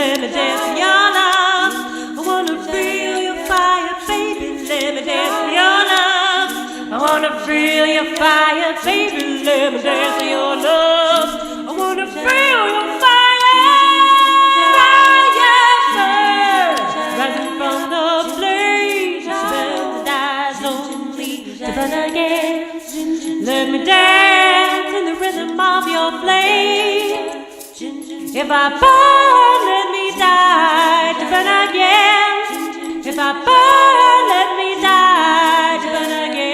let me dance in your love. I wanna feel your fire, baby, let me dance in your love. I wanna feel your fire, baby, let me dance in your love. I wanna feel your fire, rising from the flames, that dies only to burn again. Let me dance in the rhythm of your flame. If I burn, let me die to burn again. If I burn, let me die to burn again.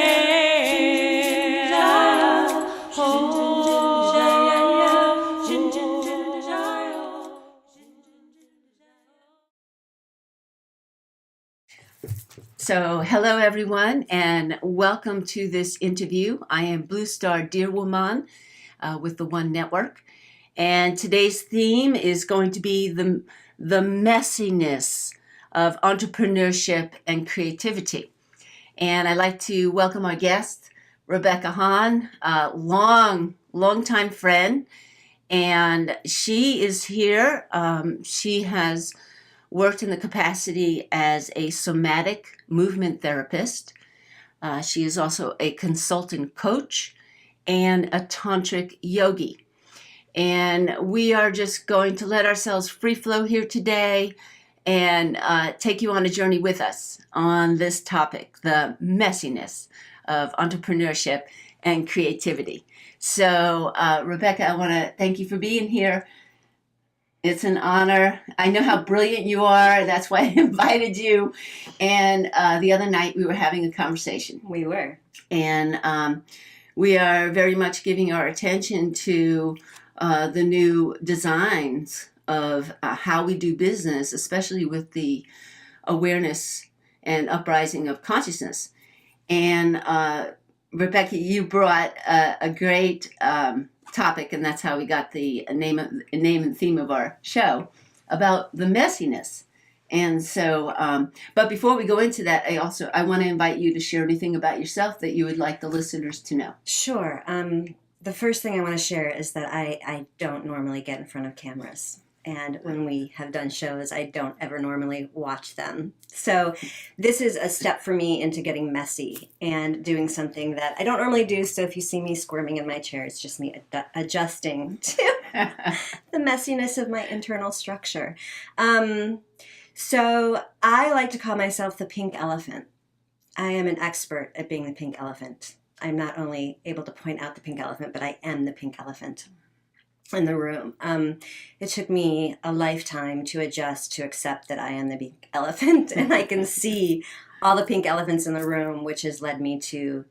So, hello everyone, and welcome to this interview. I am Blue Star Deerwomon with the One Network, and today's theme is going to be the messiness of entrepreneurship and creativity. And I'd like to welcome our guest, Rebecca Hahn, a long-time friend, and she is here. She has worked in the capacity as a somatic movement therapist. She is also a consultant coach and a tantric yogi. And we are just going to let ourselves free flow here today and take you on a journey with us on this topic, the messiness of entrepreneurship and creativity. So, Rebecca, I want to thank you for being here. It's an honor. I know how brilliant you are. That's why I invited you. And the other night we were having a conversation. We were. And we are very much giving our attention to the new designs of how we do business, especially with the awareness and uprising of consciousness. And Rebecca, you brought a great topic, and that's how we got the name and theme of our show, about the messiness. And so, but before we go into that, I want to invite you to share anything about yourself that you would like the listeners to know. Sure. The first thing I want to share is that I don't normally get in front of cameras. And when we have done shows, I don't ever normally watch them. So this is a step for me into getting messy and doing something that I don't normally do. So if you see me squirming in my chair, it's just me adjusting to the messiness of my internal structure. So I like to call myself the pink elephant. I am an expert at being the pink elephant. I'm not only able to point out the pink elephant, but I am the pink elephant in the room. It took me a lifetime to adjust to accept that I am the pink elephant, and I can see all the pink elephants in the room, which has led me to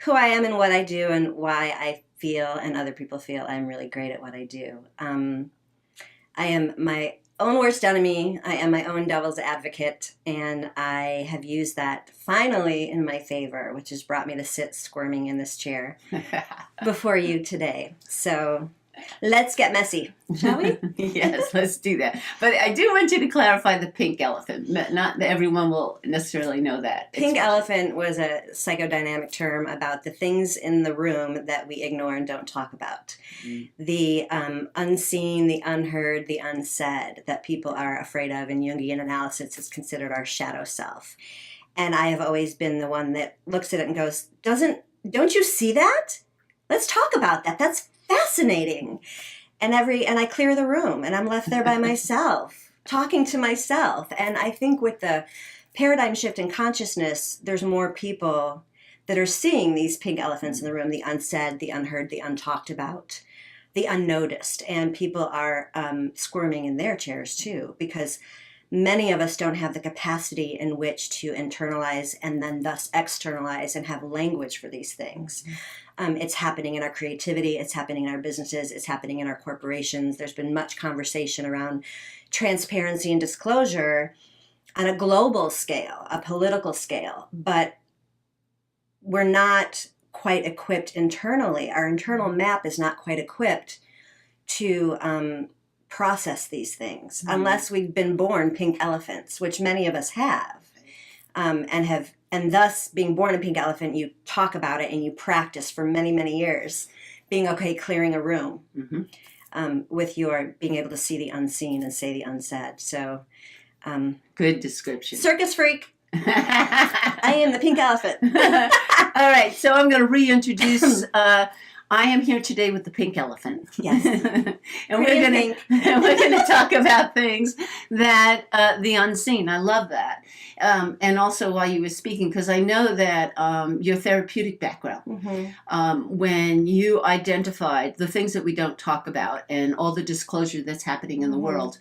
who I am and what I do and why I feel and other people feel I'm really great at what I do. I am my own worst enemy. I am my own devil's advocate, and I have used that finally in my favor, which has brought me to sit squirming in this chair before you today. So let's get messy, shall we? Yes, let's do that. But I do want you to clarify the pink elephant. Not everyone will necessarily know that. Pink elephant was a psychodynamic term about the things in the room that we ignore and don't talk about. The unseen, the unheard, the unsaid that people are afraid of. In Jungian analysis, is considered our shadow self. And I have always been the one that looks at it and goes, don't you see that? Let's talk about that. That's fascinating. And I clear the room and I'm left there by myself, talking to myself. And I think with the paradigm shift in consciousness, there's more people that are seeing these pink elephants in the room, the unsaid, the unheard, the untalked about, the unnoticed. And people are squirming in their chairs too, because many of us don't have the capacity in which to internalize and then thus externalize and have language for these things. It's happening in our creativity, it's happening in our businesses, it's happening in our corporations. There's been much conversation around transparency and disclosure on a global scale, a political scale, but we're not quite equipped internally. Our internal map is not quite equipped to process these things unless we've been born pink elephants, which many of us have, and thus being born a pink elephant, you talk about it and you practice for many, many years being okay clearing a room. with your being able to see the unseen and say the unsaid. So, Good description. circus freak. I am the pink elephant. All right, so I'm going to reintroduce. I am here today with the pink elephant. Yes. And we're going to talk about things that the unseen. I love that. And also while you were speaking, because I know that your therapeutic background, when you identified the things that we don't talk about and all the disclosure that's happening in the world.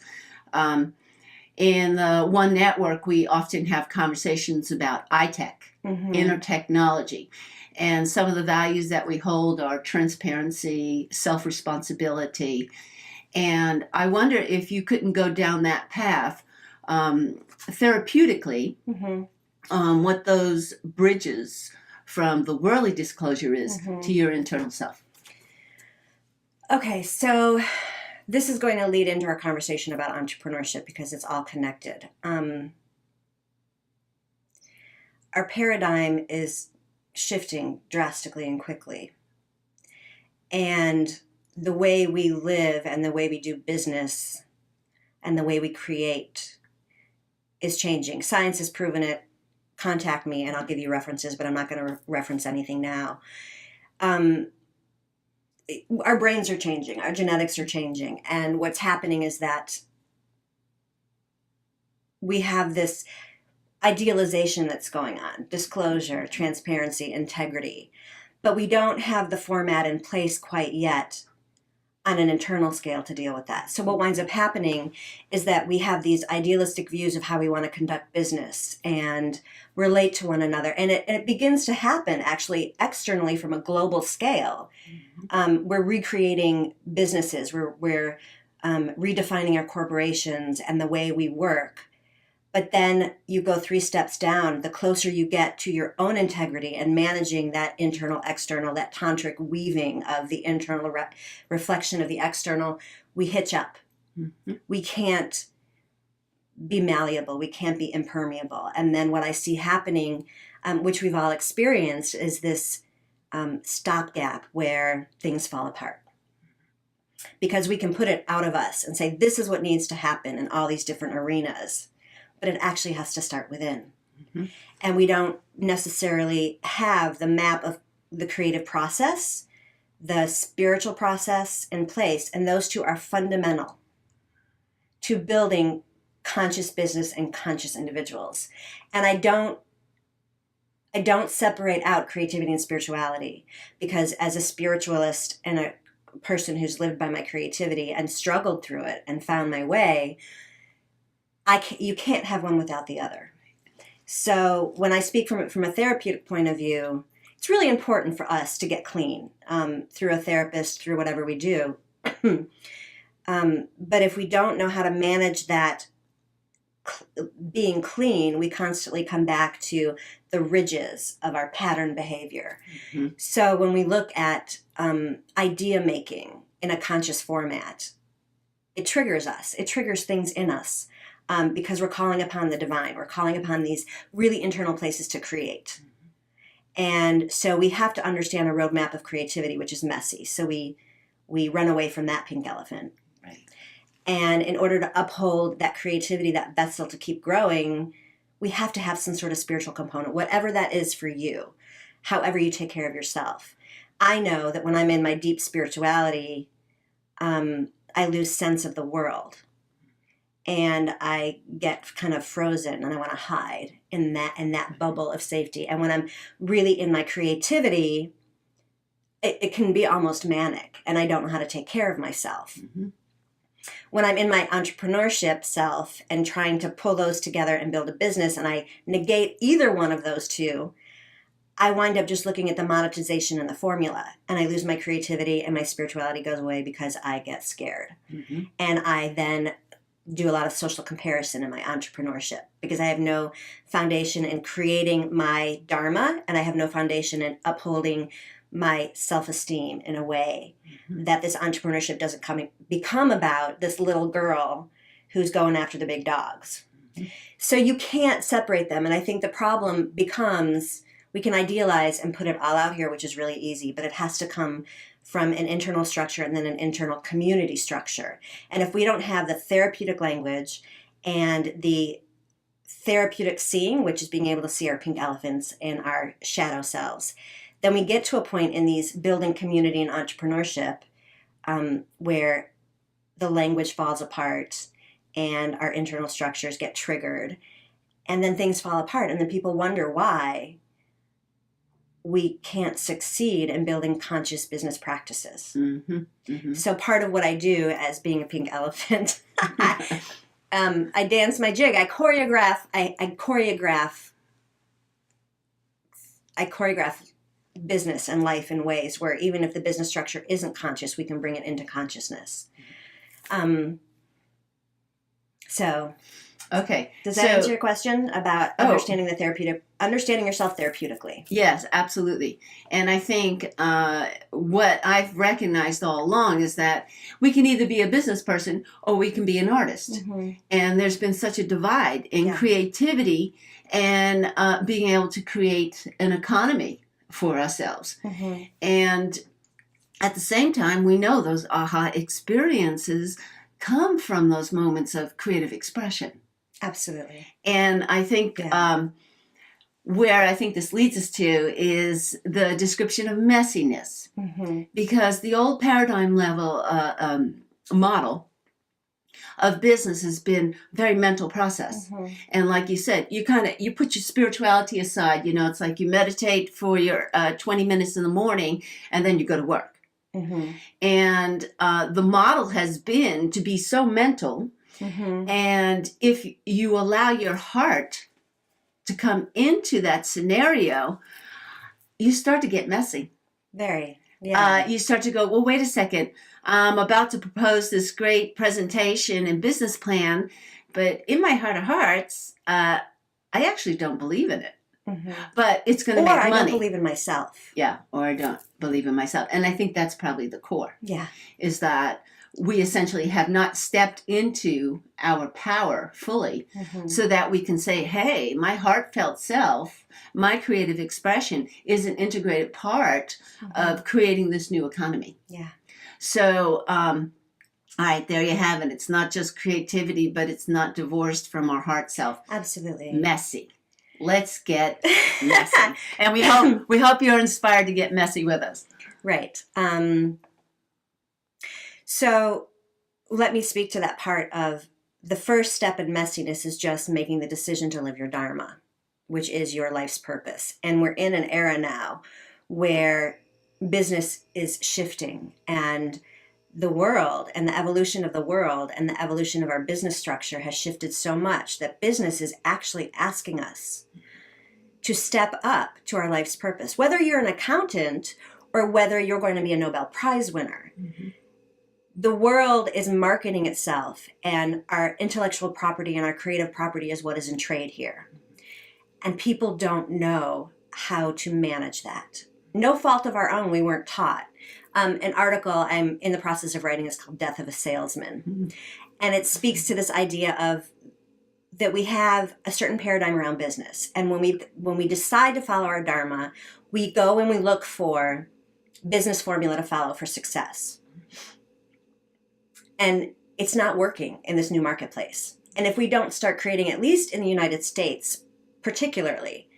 In the One Network, we often have conversations about I-Tech, inner technology. And some of the values that we hold are transparency, self-responsibility. And I wonder if you couldn't go down that path therapeutically, what those bridges from the worldly disclosure is to your internal self. Okay, so this is going to lead into our conversation about entrepreneurship because it's all connected. Our paradigm is shifting drastically and quickly. And the way we live and the way we do business and the way we create is changing. Science has proven it. Contact me and I'll give you references, but I'm not going to reference anything now. Our brains are changing. Our genetics are changing. And what's happening is that we have this idealization that's going on, disclosure, transparency, integrity, but we don't have the format in place quite yet on an internal scale to deal with that. So what winds up happening is that we have these idealistic views of how we want to conduct business and relate to one another. And it begins to happen actually externally from a global scale. We're recreating businesses. We're redefining our corporations and the way we work. But then you go 3 steps down. The closer you get to your own integrity and managing that internal, external, that tantric weaving of the internal reflection of the external, we hitch up. We can't be malleable. We can't be impermeable. And then what I see happening, which we've all experienced, is this stopgap where things fall apart. Because we can put it out of us and say, this is what needs to happen in all these different arenas. But it actually has to start within. And we don't necessarily have the map of the creative process, the spiritual process in place. And those two are fundamental to building conscious business and conscious individuals. And I don't separate out creativity and spirituality, because as a spiritualist and a person who's lived by my creativity and struggled through it and found my way, you can't have one without the other. So when I speak from a therapeutic point of view, it's really important for us to get clean through a therapist, through whatever we do. But if we don't know how to manage that being clean, we constantly come back to the ridges of our pattern behavior. So when we look at idea making in a conscious format, it triggers us. It triggers things in us. Because we're calling upon the divine. We're calling upon these really internal places to create. And so we have to understand a roadmap of creativity, which is messy. So we run away from that pink elephant. Right. And in order to uphold that creativity, that vessel to keep growing, we have to have some sort of spiritual component, whatever that is for you, however you take care of yourself. I know that when I'm in my deep spirituality, I lose sense of the world. And I get kind of frozen and I want to hide in that bubble of safety. And when I'm really in my creativity, it can be almost manic and I don't know how to take care of myself. When I'm in my entrepreneurship self and trying to pull those together and build a business and I negate either one of those two, I wind up just looking at the monetization and the formula and I lose my creativity and my spirituality goes away because I get scared. And I then do a lot of social comparison in my entrepreneurship because I have no foundation in creating my dharma and I have no foundation in upholding my self-esteem in a way that this entrepreneurship doesn't become about this little girl who's going after the big dogs. So you can't separate them. And I think the problem becomes We can idealize and put it all out here, which is really easy, but it has to come from an internal structure and then an internal community structure. And if we don't have the therapeutic language and the therapeutic seeing, which is being able to see our pink elephants and our shadow selves, then we get to a point in these building community and entrepreneurship where the language falls apart and our internal structures get triggered, and then things fall apart, and then people wonder why we can't succeed in building conscious business practices. Mm-hmm. Mm-hmm. So part of what I do as being a pink elephant, I dance my jig. I choreograph business and life in ways where even if the business structure isn't conscious, we can bring it into consciousness. So, okay. Does that answer your question about understanding yourself therapeutically? Yes, absolutely. And I think what I've recognized all along is that we can either be a business person or we can be an artist. Mm-hmm. And there's been such a divide in creativity and being able to create an economy for ourselves. Mm-hmm. And at the same time, we know those aha experiences come from those moments of creative expression. Absolutely. And I think where I think this leads us to is the description of messiness. Mm-hmm. Because the old paradigm level model of business has been very mental process. Mm-hmm. And like you said, you put your spirituality aside. It's like you meditate for your 20 minutes in the morning and then you go to work. Mm-hmm. And the model has been to be so mental. Mm-hmm. And if you allow your heart to come into that scenario, you start to get messy. Very. Yeah. You start to go, well, wait a second. I'm about to propose this great presentation and business plan, but in my heart of hearts, I actually don't believe in it. Mm-hmm. But it's going to make money. Or I don't believe in myself. Yeah, or I don't believe in myself. And I think that's probably the core. Yeah. Is that we essentially have not stepped into our power fully so that we can say, hey, my heartfelt self, my creative expression is an integrated part of creating this new economy. Yeah. So, all right, there you have it. It's not just creativity, but it's not divorced from our heart self. Absolutely. Messy. Let's get messy. And we hope you're inspired to get messy with us. Right. So let me speak to that part of the first step in messiness is just making the decision to live your dharma, which is your life's purpose. And we're in an era now where business is shifting, and the world and the evolution of the world and the evolution of our business structure has shifted so much that business is actually asking us to step up to our life's purpose. Whether you're an accountant or whether you're going to be a Nobel Prize winner, the world is marketing itself, and our intellectual property and our creative property is what is in trade here. And people don't know how to manage that. No fault of our own, we weren't taught. An article I'm in the process of writing is called Death of a Salesman. And it speaks to this idea of that we have a certain paradigm around business. And when we decide to follow our dharma, we go and we look for business formula to follow for success. And it's not working in this new marketplace. And if we don't start creating, at least in the United States particularly,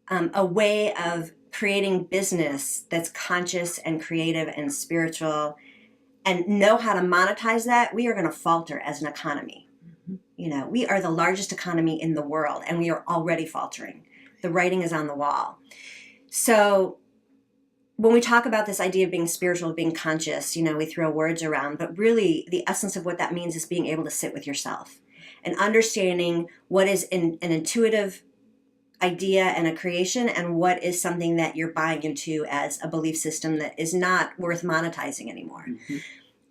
a way of creating business that's conscious and creative and spiritual and know how to monetize that, we are going to falter as an economy. We are the largest economy in the world, and we are already faltering. The writing is on the wall. So when we talk about this idea of being spiritual, being conscious, we throw words around, but really the essence of what that means is being able to sit with yourself and understanding what is an intuitive idea and a creation and what is something that you're buying into as a belief system that is not worth monetizing anymore.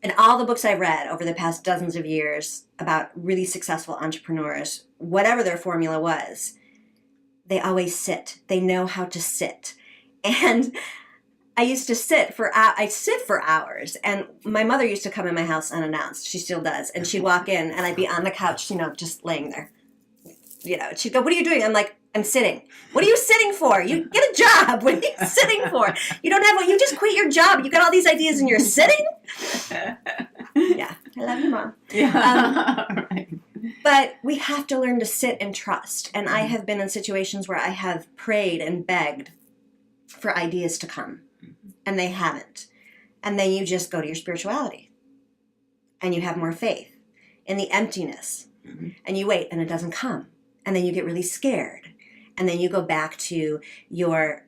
And all the books I've read over the past dozens of years about really successful entrepreneurs, whatever their formula was, they always sit. They know how to sit. And I used to sit for hours. And my mother used to come in my house unannounced. She still does. And she'd walk in and I'd be on the couch, just laying there. She'd go, "What are you doing?" I'm like, I'm sitting. What are you sitting for? You get a job. What are you sitting for? You don't have you just quit your job. You got all these ideas and you're sitting? Yeah. I love you, Mom. Yeah. Right. But we have to learn to sit and trust. And I have been in situations where I have prayed and begged for ideas to come, and they haven't. And then you just go to your spirituality, and you have more faith in the emptiness, and you wait, and it doesn't come. And then you get really scared. And then you go back to your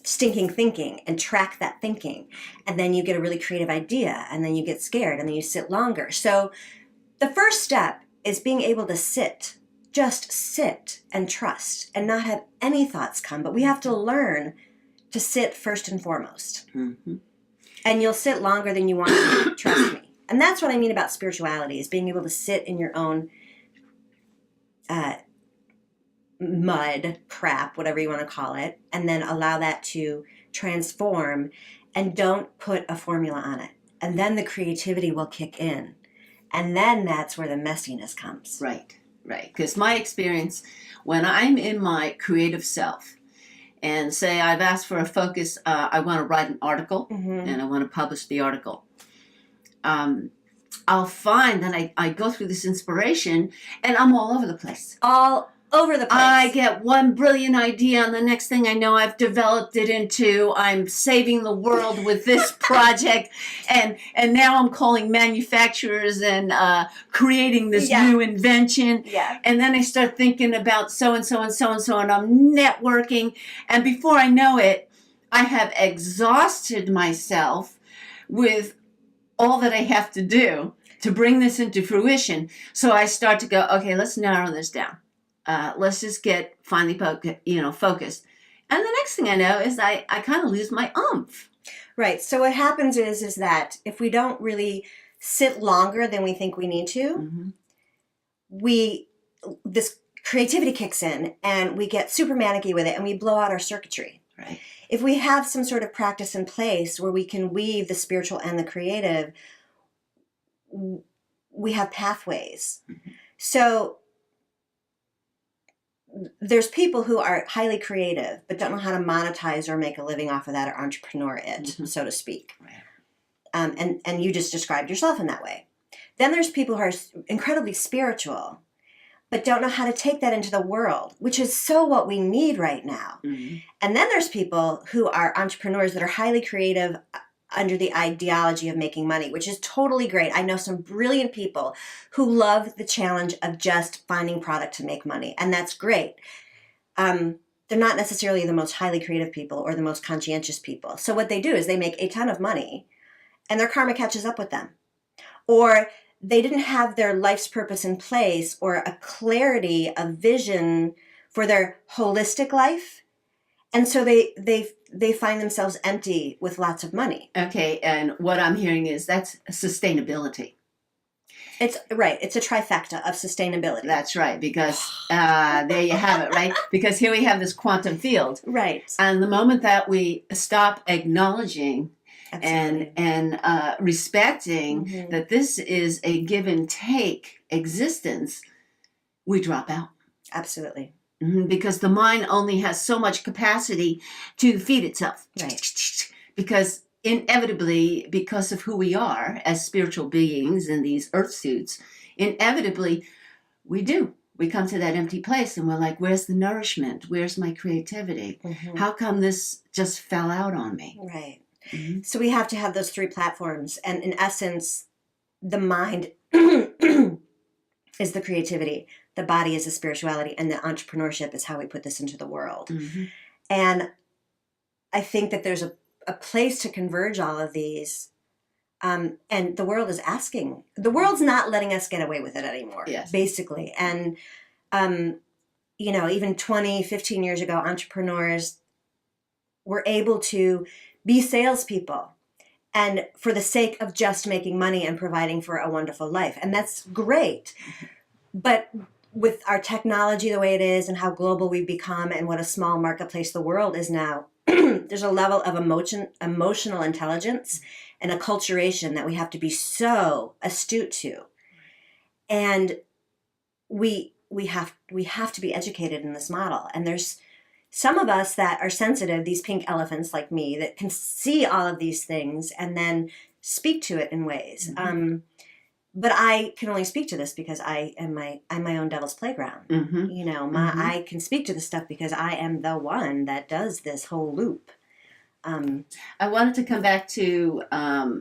stinking thinking and track that thinking. And then you get a really creative idea, and then you get scared, and then you sit longer. So the first step is being able to sit, just sit and trust and not have any thoughts come. But we have to learn to sit first and foremost. Mm-hmm. And you'll sit longer than you want to, trust me. And that's what I mean about spirituality, is being able to sit in your own mud, crap, whatever you want to call it, and then allow that to transform, and don't put a formula on it. And then the creativity will kick in. And then that's where the messiness comes. Right. Because my experience, when I'm in my creative self, and say I've asked for a focus, I want to write an article, and I want to publish the article, I'll find that I go through this inspiration, and I'm all over the place. All over the place. I get one brilliant idea, and the next thing I know, I've developed it into, I'm saving the world with this project, and now I'm calling manufacturers and creating this new invention. Yeah. And then I start thinking about so-and-so and so-and-so, and I'm networking, and before I know it, I have exhausted myself with all that I have to do to bring this into fruition. So I start to go, okay, let's narrow this down. Let's just get finally focused. And the next thing I know is I kind of lose my oomph. Right. So what happens is that if we don't really sit longer than we think we need to, this creativity kicks in, and we get super manicky with it, and we blow out our circuitry. Right. If we have some sort of practice in place where we can weave the spiritual and the creative, we have pathways. So there's people who are highly creative but don't know how to monetize or make a living off of that, or entrepreneur it, so to speak. Right. And you just described yourself in that way. Then there's people who are incredibly spiritual but don't know how to take that into the world, which is so what we need right now. And then there's people who are entrepreneurs that are highly creative under the ideology of making money, which is totally great. I know some brilliant people who love the challenge of just finding product to make money, and that's great. They're not necessarily the most highly creative people or the most conscientious people. So what they do is they make a ton of money, and their karma catches up with them. Or they didn't have their life's purpose in place, or a clarity of vision for their holistic life. And so they find themselves empty with lots of money. Okay, and what I'm hearing is that's sustainability. It's right. It's a trifecta of sustainability. That's right, because there you have it, right? Because here we have this quantum field. Right. And the moment that we stop acknowledging and respecting that this is a give and take existence, we drop out. Absolutely. Because the mind only has so much capacity to feed itself. Right. Because inevitably, because of who we are as spiritual beings in these earth suits, inevitably we come to that empty place, and we're like, where's the nourishment? Where's my creativity? How come this just fell out on me? Right. So we have to have those three platforms. And in essence, the mind is the creativity, the body is the spirituality, and the entrepreneurship is how we put this into the world. And I think that there's a place to converge all of these. And the world is asking. The world's not letting us get away with it anymore, basically. And, even 20, 15 years ago, entrepreneurs were able to be salespeople, and for the sake of just making money and providing for a wonderful life. And that's great. But with our technology the way it is, and how global we've become, and what a small marketplace the world is now, there's a level of emotional intelligence and acculturation that we have to be so astute to. And we we have to be educated in this model. And there's some of us that are sensitive, these pink elephants like me, that can see all of these things and then speak to it in ways. But I can only speak to this because I'm my own devil's playground. You know, I can speak to this stuff because I am the one that does this whole loop. I wanted to come back to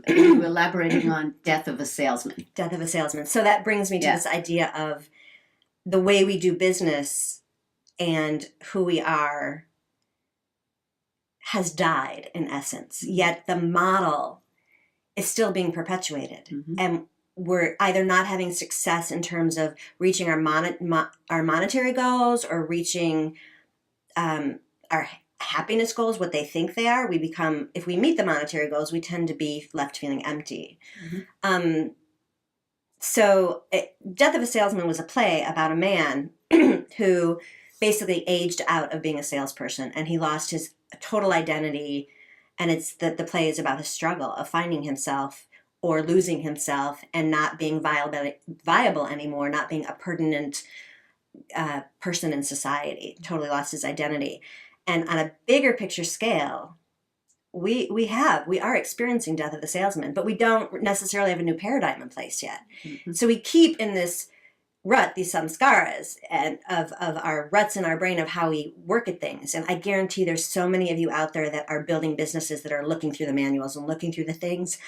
you elaborating on death of a salesman. Death of a salesman. So that brings me to this idea of the way we do business and who we are has died in essence. Yet the model is still being perpetuated. And we're either not having success in terms of reaching our monetary goals or reaching our happiness goals, what they think they are. If we meet the monetary goals, we tend to be left feeling empty. So Death of a Salesman was a play about a man who basically aged out of being a salesperson, and he lost his total identity. And it's the play is about his struggle of finding himself or losing himself and not being viable anymore, not being a pertinent person in society. Totally lost his identity. And on a bigger picture scale, we are experiencing death of the salesman, but we don't necessarily have a new paradigm in place yet. So we keep in this rut, these samskaras, and of our ruts in our brain of how we work at things. And I guarantee there's so many of you out there that are building businesses that are looking through the manuals and looking through the things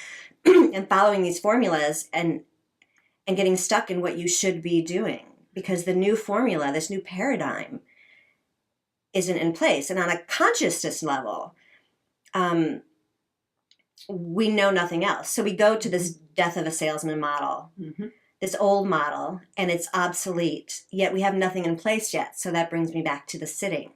and following these formulas and getting stuck in what you should be doing, because the new formula, this new paradigm, isn't in place. And on a consciousness level, we know nothing else. So we go to this death of a salesman model, this old model, and it's obsolete, yet we have nothing in place yet. So that brings me back to the sitting.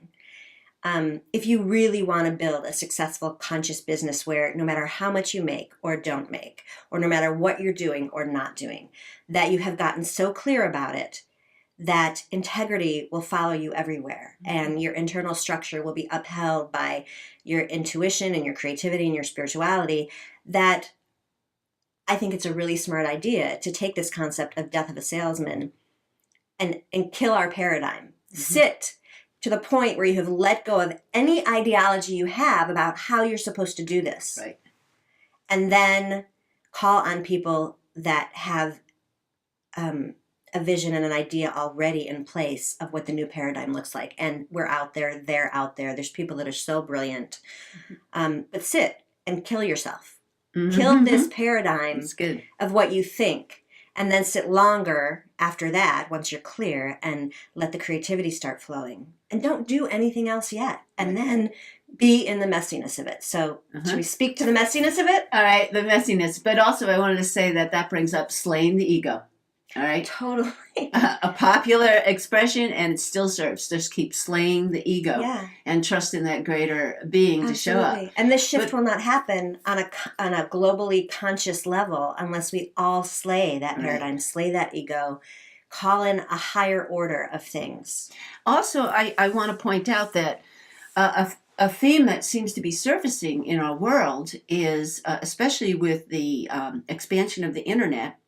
If you really want to build a successful conscious business where no matter how much you make or don't make, or no matter what you're doing or not doing, that you have gotten so clear about it that integrity will follow you everywhere, and your internal structure will be upheld by your intuition and your creativity and your spirituality, that I think it's a really smart idea to take this concept of death of a salesman and kill our paradigm. Sit to the point where you have let go of any ideology you have about how you're supposed to do this. Right. And then call on people that have a vision and an idea already in place of what the new paradigm looks like. And we're out there, they're out there. There's people that are so brilliant. But sit and kill yourself. Kill this paradigm of what you think. And then sit longer after that, once you're clear, and let the creativity start flowing. And don't do anything else yet. And then be in the messiness of it. So should we speak to the messiness of it? All right, the messiness. But also I wanted to say that brings up slaying the ego. All right. Totally. A popular expression, and it still serves. Just keep slaying the ego and trust in that greater being to show up. And this shift will not happen on a globally conscious level unless we all slay that paradigm, slay that ego, call in a higher order of things. Also, I want to point out that a theme that seems to be surfacing in our world is, especially with the expansion of the internet,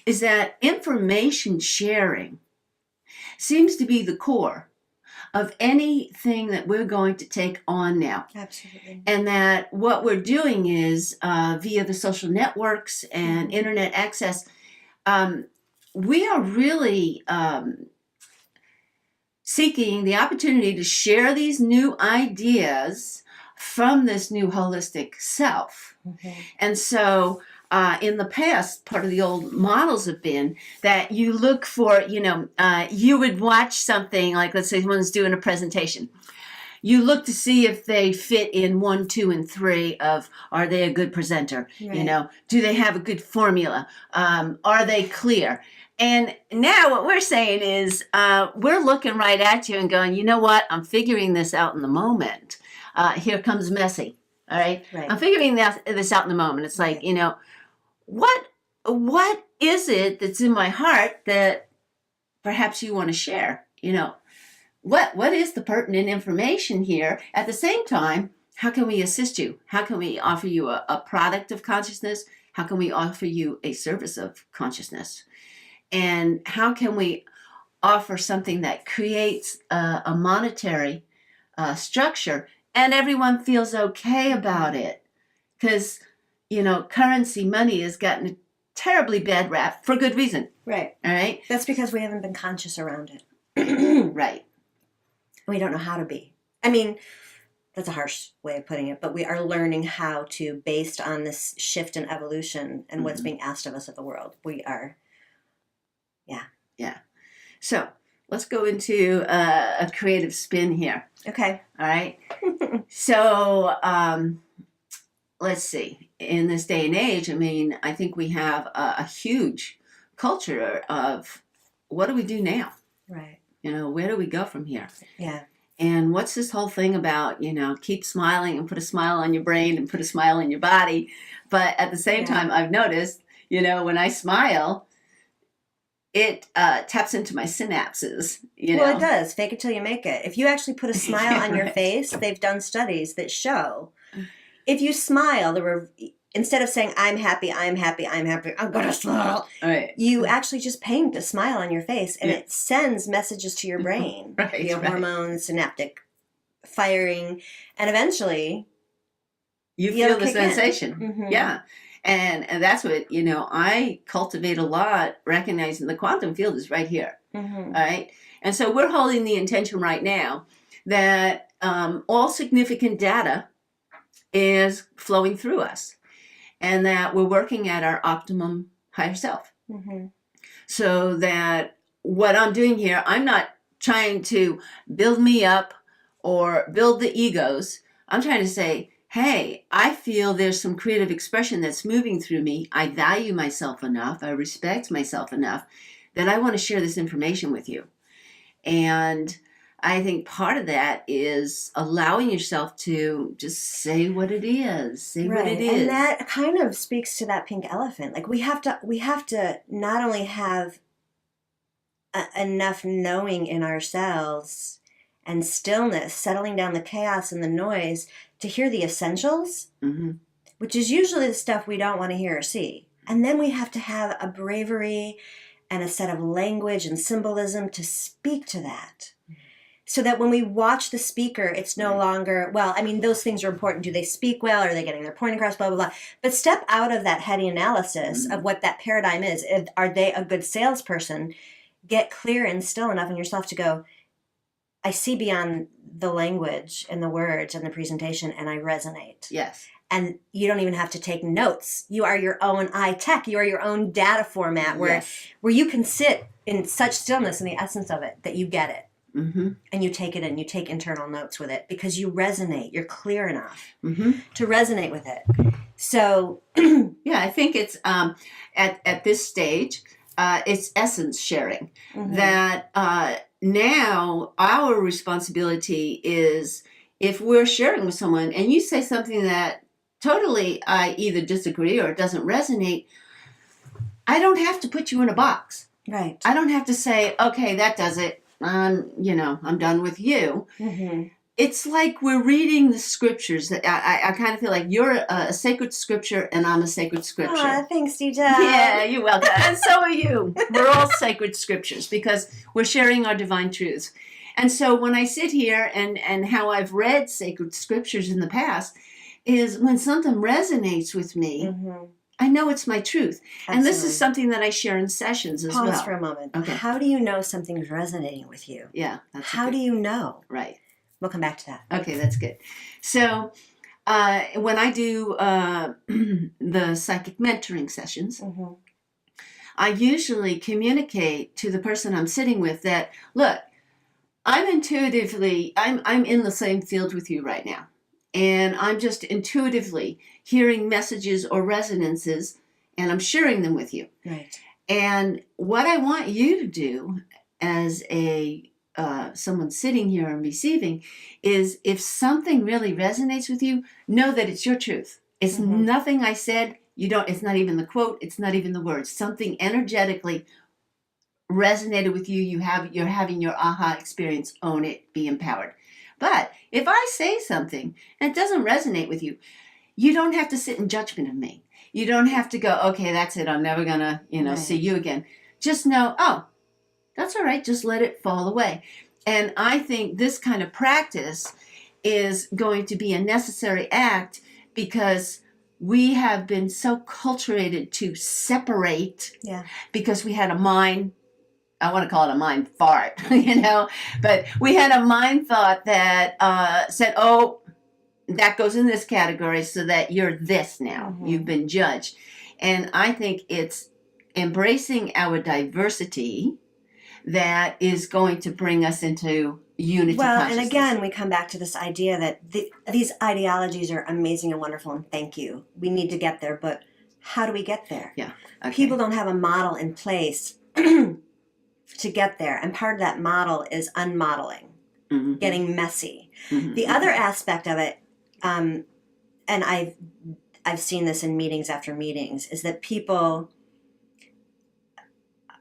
is that information sharing seems to be the core of anything that we're going to take on now. Absolutely. And that what we're doing is via the social networks and internet access, we are really seeking the opportunity to share these new ideas from this new holistic self. And so in the past, part of the old models have been that you look for, you would watch something like, let's say someone's doing a presentation. You look to see if they fit in 1, 2, and 3 of, are they a good presenter? Right. Do they have a good formula? Are they clear? And now what we're saying is we're looking right at you and going, you know what? I'm figuring this out in the moment. Here comes messy. All right. I'm figuring this out in the moment. It's like, what is it that's in my heart that perhaps you want to share? What is the pertinent information here? At the same time, how can we assist you? How can we offer you a product of consciousness? How can we offer you a service of consciousness? And how can we offer something that creates a monetary structure, and everyone feels okay about it. Because, currency, money has gotten a terribly bad rap for good reason. Right. All right? That's because we haven't been conscious around it. Right. We don't know how to be. I mean, that's a harsh way of putting it, but we are learning how to, based on this shift in evolution and what's being asked of us of the world. We are, Yeah. So let's go into a creative spin here. Okay. All right. So let's see. In this day and age, I mean, I think we have a huge culture of what do we do now? Right. Where do we go from here? Yeah. And what's this whole thing about, keep smiling and put a smile on your brain and put a smile in your body. But at the same time, I've noticed, when I smile, it taps into my synapses, Well, it does. Fake it till you make it. If you actually put a smile on your Right. face, they've done studies that show if you smile, instead of saying, I'm happy, I'm going to smile, Right. you actually just paint a smile on your face, and it sends messages to your brain Right, via right. hormones, synaptic firing, and eventually You it'll feel the kick in. sensation. Mhm. Yeah. And that's what, I cultivate a lot, recognizing the quantum field is right here. Mhm. All right. And so we're holding the intention right now that all significant data is flowing through us and that we're working at our optimum higher self. Mhm. So that what I'm doing here, I'm not trying to build me up or build the egos. I'm trying to say, hey, I feel there's some creative expression that's moving through me. I value myself enough. I respect myself enough that I want to share this information with you. And I think part of that is allowing yourself to just say what it is. Say what it is. And that kind of speaks to that pink elephant. Like we have to not only have enough knowing in ourselves and stillness, settling down the chaos and the noise to hear the essentials, which is usually the stuff we don't want to hear or see. And then we have to have a bravery and a set of language and symbolism to speak to that. So that when we watch the speaker, it's no longer, well, I mean, those things are important. Do they speak well? Are they getting their point across? Blah, blah, blah. But step out of that heady analysis of what that paradigm is. Are they a good salesperson? Get clear and still enough in yourself to go, I see beyond the language and the words and the presentation, and I resonate. Yes. And you don't even have to take notes. You are your own iTech. You are your own data format where you can sit in such stillness in the essence of it that you get it. And you take it in. You take internal notes with it because you resonate. You're clear enough to resonate with it. So, yeah, I think it's at this stage, it's essence sharing. That now our responsibility is if we're sharing with someone and you say something that totally I either disagree or it doesn't resonate, I don't have to put you in a box. Right. I don't have to say, okay, that does it. I'm done with you. It's like we're reading the scriptures. I kind of feel like you're a sacred scripture and I'm a sacred scripture. Aw, thanks, DJ. Yeah, you're welcome. And so are you. We're all sacred scriptures because we're sharing our divine truths. And so when I sit here and how I've read sacred scriptures in the past is when something resonates with me, I know it's my truth. Absolutely. And this is something that I share in sessions as well. Pause for a moment. Okay. How do you know something's resonating with you? Yeah. That's How do you know? Right. We'll come back to that. Okay, that's good. So when I do the psychic mentoring sessions, I usually communicate to the person I'm sitting with that, look, I'm in the same field with you right now. And I'm just intuitively hearing messages or resonances, and I'm sharing them with you. Right. And what I want you to do as someone sitting here and receiving is if something really resonates with you, know that it's your truth. It's nothing I said. It's not even the quote. It's not even the words. Something energetically resonated with you. You're having your aha experience. Own it. Be empowered. But if I say something and it doesn't resonate with you, you don't have to sit in judgment of me. You don't have to go, okay, that's it. I'm never going to, see you again. Just know, That's all right. Just let it fall away. And I think this kind of practice is going to be a necessary act because we have been so culturated to separate because we had a mind, I want to call it a mind fart, but we had a mind thought that said, oh, that goes in this category so that you're this now. Mm-hmm. You've been judged. And I think it's embracing our diversity that is going to bring us into unity consciousness. And again, we come back to this idea that these ideologies are amazing and wonderful, and thank you. We need to get there, but how do we get there? Yeah. Okay. People don't have a model in place to get there, and part of that model is unmodeling, mm-hmm. getting messy. Mm-hmm. The other aspect of it, and I've seen this in meetings after meetings, is that people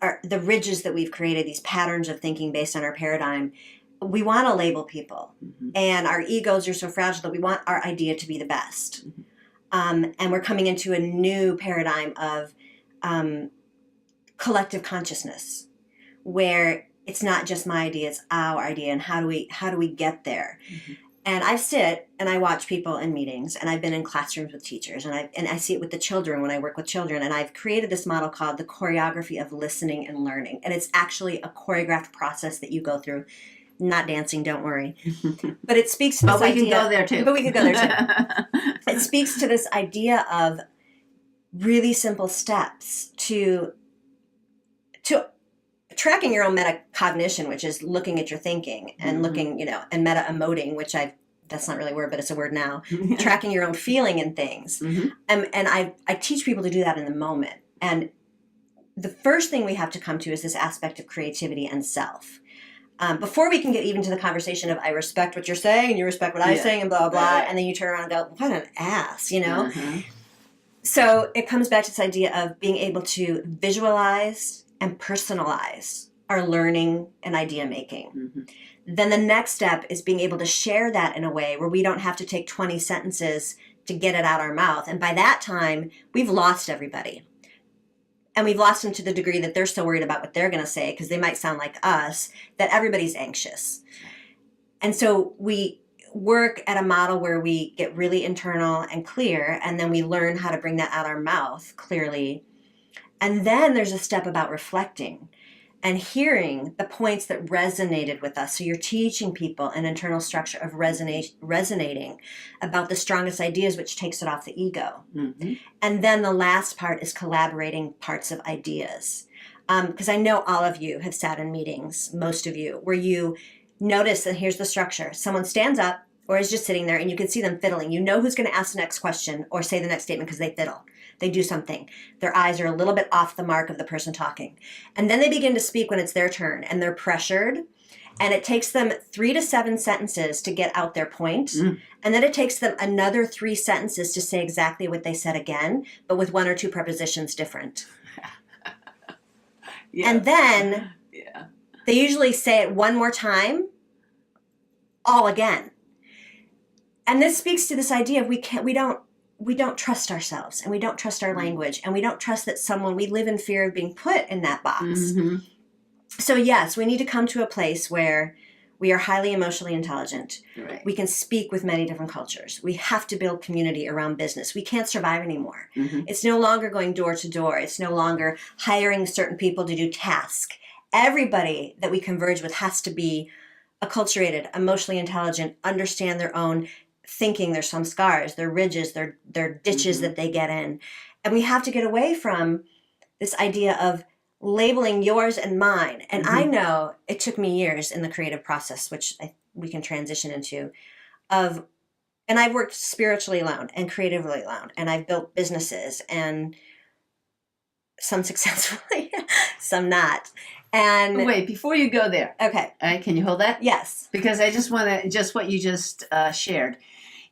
are the ridges that we've created, these patterns of thinking based on our paradigm. We want to label people, mm-hmm. and our egos are so fragile that we want our idea to be the best. Mm-hmm. And we're coming into a new paradigm of collective consciousness, where it's not just my idea, it's our idea, and how do we get there? Mm-hmm. And I sit and I watch people in meetings, and I've been in classrooms with teachers, and I see it with the children when I work with children, and I've created this model called the choreography of listening and learning. And it's actually a choreographed process that you go through. Not dancing, don't worry. But it speaks to this idea. But we can go there too. But we could go there too. It speaks to this idea of really simple steps to tracking your own metacognition, which is looking at your thinking and mm-hmm. looking, and meta-emoting, which that's not really a word, but it's a word now. Tracking your own feeling in things. Mm-hmm. And I teach people to do that in the moment. And the first thing we have to come to is this aspect of creativity and self. Before we can get even to the conversation of I respect what you're saying and you respect what I'm saying and blah, blah, blah. And then you turn around and go, what an ass, Mm-hmm. So it comes back to this idea of being able to visualize and personalize our learning and idea making. Mm-hmm. Then the next step is being able to share that in a way where we don't have to take 20 sentences to get it out our mouth. And by that time, we've lost everybody. And we've lost them to the degree that they're so worried about what they're going to say, because they might sound like us, that everybody's anxious. And so we work at a model where we get really internal and clear, and then we learn how to bring that out our mouth clearly. And then there's a step about reflecting and hearing the points that resonated with us. So you're teaching people an internal structure of resonating about the strongest ideas, which takes it off the ego. Mm-hmm. And then the last part is collaborating parts of ideas. Because I know all of you have sat in meetings, most of you, where you notice that here's the structure. Someone stands up or is just sitting there, and you can see them fiddling. You know who's going to ask the next question or say the next statement because they fiddle. They do something. Their eyes are a little bit off the mark of the person talking. And then they begin to speak when it's their turn, and they're pressured. And it takes them 3 to 7 sentences to get out their point. Mm. And then it takes them another 3 sentences to say exactly what they said again, but with 1 or 2 prepositions different. Yeah. And then they usually say it one more time, all again. And this speaks to this idea of we don't trust ourselves, and we don't trust our language, and we don't trust that we live in fear of being put in that box. Mm-hmm. So yes, we need to come to a place where we are highly emotionally intelligent. Right. We can speak with many different cultures. We have to build community around business. We can't survive anymore. Mm-hmm. It's no longer going door to door. It's no longer hiring certain people to do tasks. Everybody that we converge with has to be acculturated, emotionally intelligent, understand their own thinking, their samskars, their ridges, their ditches mm-hmm. that they get in. And we have to get away from this idea of labeling yours and mine. And mm-hmm. I know it took me years in the creative process, which we can transition into, and I've worked spiritually alone and creatively alone, and I've built businesses, and some successfully, some not. And wait, before you go there. Okay. Can you hold that? Yes. Because I just want to, just what you just shared,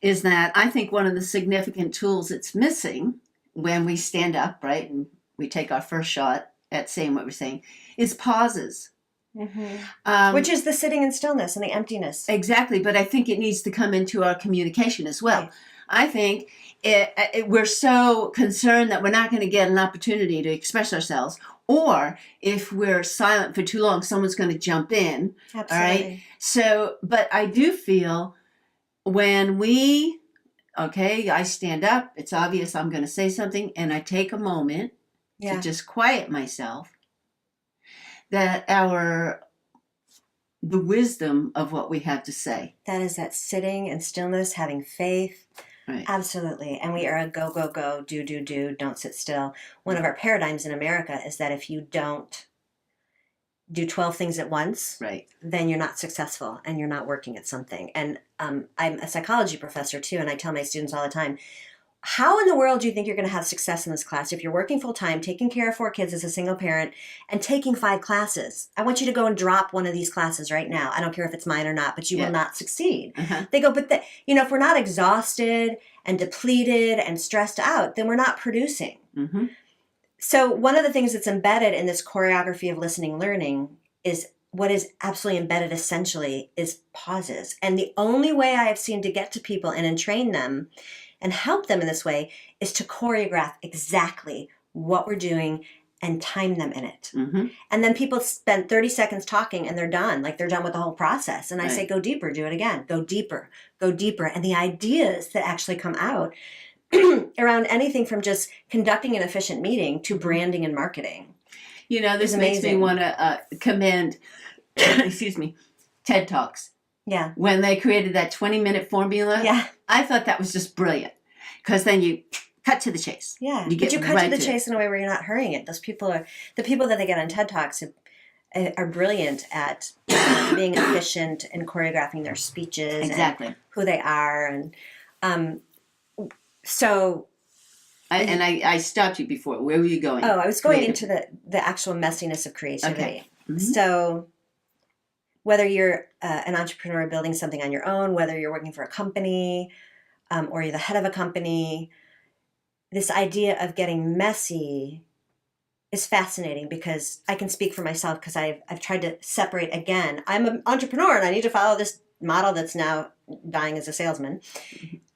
is that I think one of the significant tools that's missing when we stand up, right, and we take our first shot at saying what we're saying, is pauses. Mm-hmm. Which is the sitting in stillness and the emptiness. Exactly, but I think it needs to come into our communication as well. Right. I think we're so concerned that we're not going to get an opportunity to express ourselves, Or if we're silent for too long, someone's going to jump in. Absolutely. All right. So, but I do feel when I stand up, it's obvious I'm going to say something, and I take a moment to just quiet myself, that the wisdom of what we have to say. That is that sitting and stillness, having faith. Right. Absolutely. And we are a go, go, go, do, don't sit still. One of our paradigms in America is that if you don't do 12 things at once, Right. then you're not successful and you're not working at something. And I'm a psychology professor too, and I tell my students all the time, how in the world do you think you're going to have success in this class if you're working full time, taking care of 4 kids as a single parent, and taking 5 classes? I want you to go and drop one of these classes right now. I don't care if it's mine or not, but you will not succeed. Uh-huh. They go, but if we're not exhausted and depleted and stressed out, then we're not producing. Mm-hmm. So one of the things that's embedded in this choreography of listening learning is what is absolutely embedded essentially is pauses. And the only way I have seen to get to people and entrain them and help them in this way is to choreograph exactly what we're doing and time them in it. Mm-hmm. And then people spend 30 seconds talking and they're done. Like they're done with the whole process. And I say, go deeper, do it again. Go deeper, go deeper. And the ideas that actually come out around anything from just conducting an efficient meeting to branding and marketing. This makes me want to commend, excuse me, TED Talks. Yeah. When they created that 20-minute formula, I thought that was just brilliant. Because then you cut to the chase. Yeah. You cut to the chase in a way where you're not hurrying it. The people that they get on TED Talks are brilliant at being efficient and choreographing their speeches. Exactly. And who they are. And so... I stopped you before. Where were you going? Oh, I was going into the actual messiness of creativity. Okay. Mm-hmm. So whether you're an entrepreneur building something on your own, whether you're working for a company or you're the head of a company, this idea of getting messy is fascinating because I can speak for myself because I've tried to separate again. I'm an entrepreneur and I need to follow this model that's now dying as a salesman.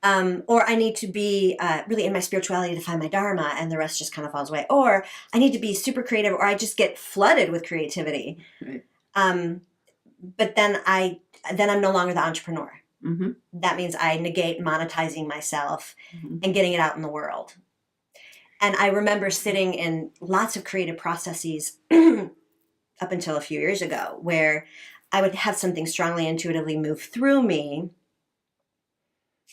Or I need to be really in my spirituality to find my dharma and the rest just kind of falls away. Or I need to be super creative or I just get flooded with creativity. Right. But then I'm no longer the entrepreneur. Mm-hmm. That means I negate monetizing myself Mm-hmm. and getting it out in the world. And I remember sitting in lots of creative processes up until a few years ago where I would have something strongly intuitively move through me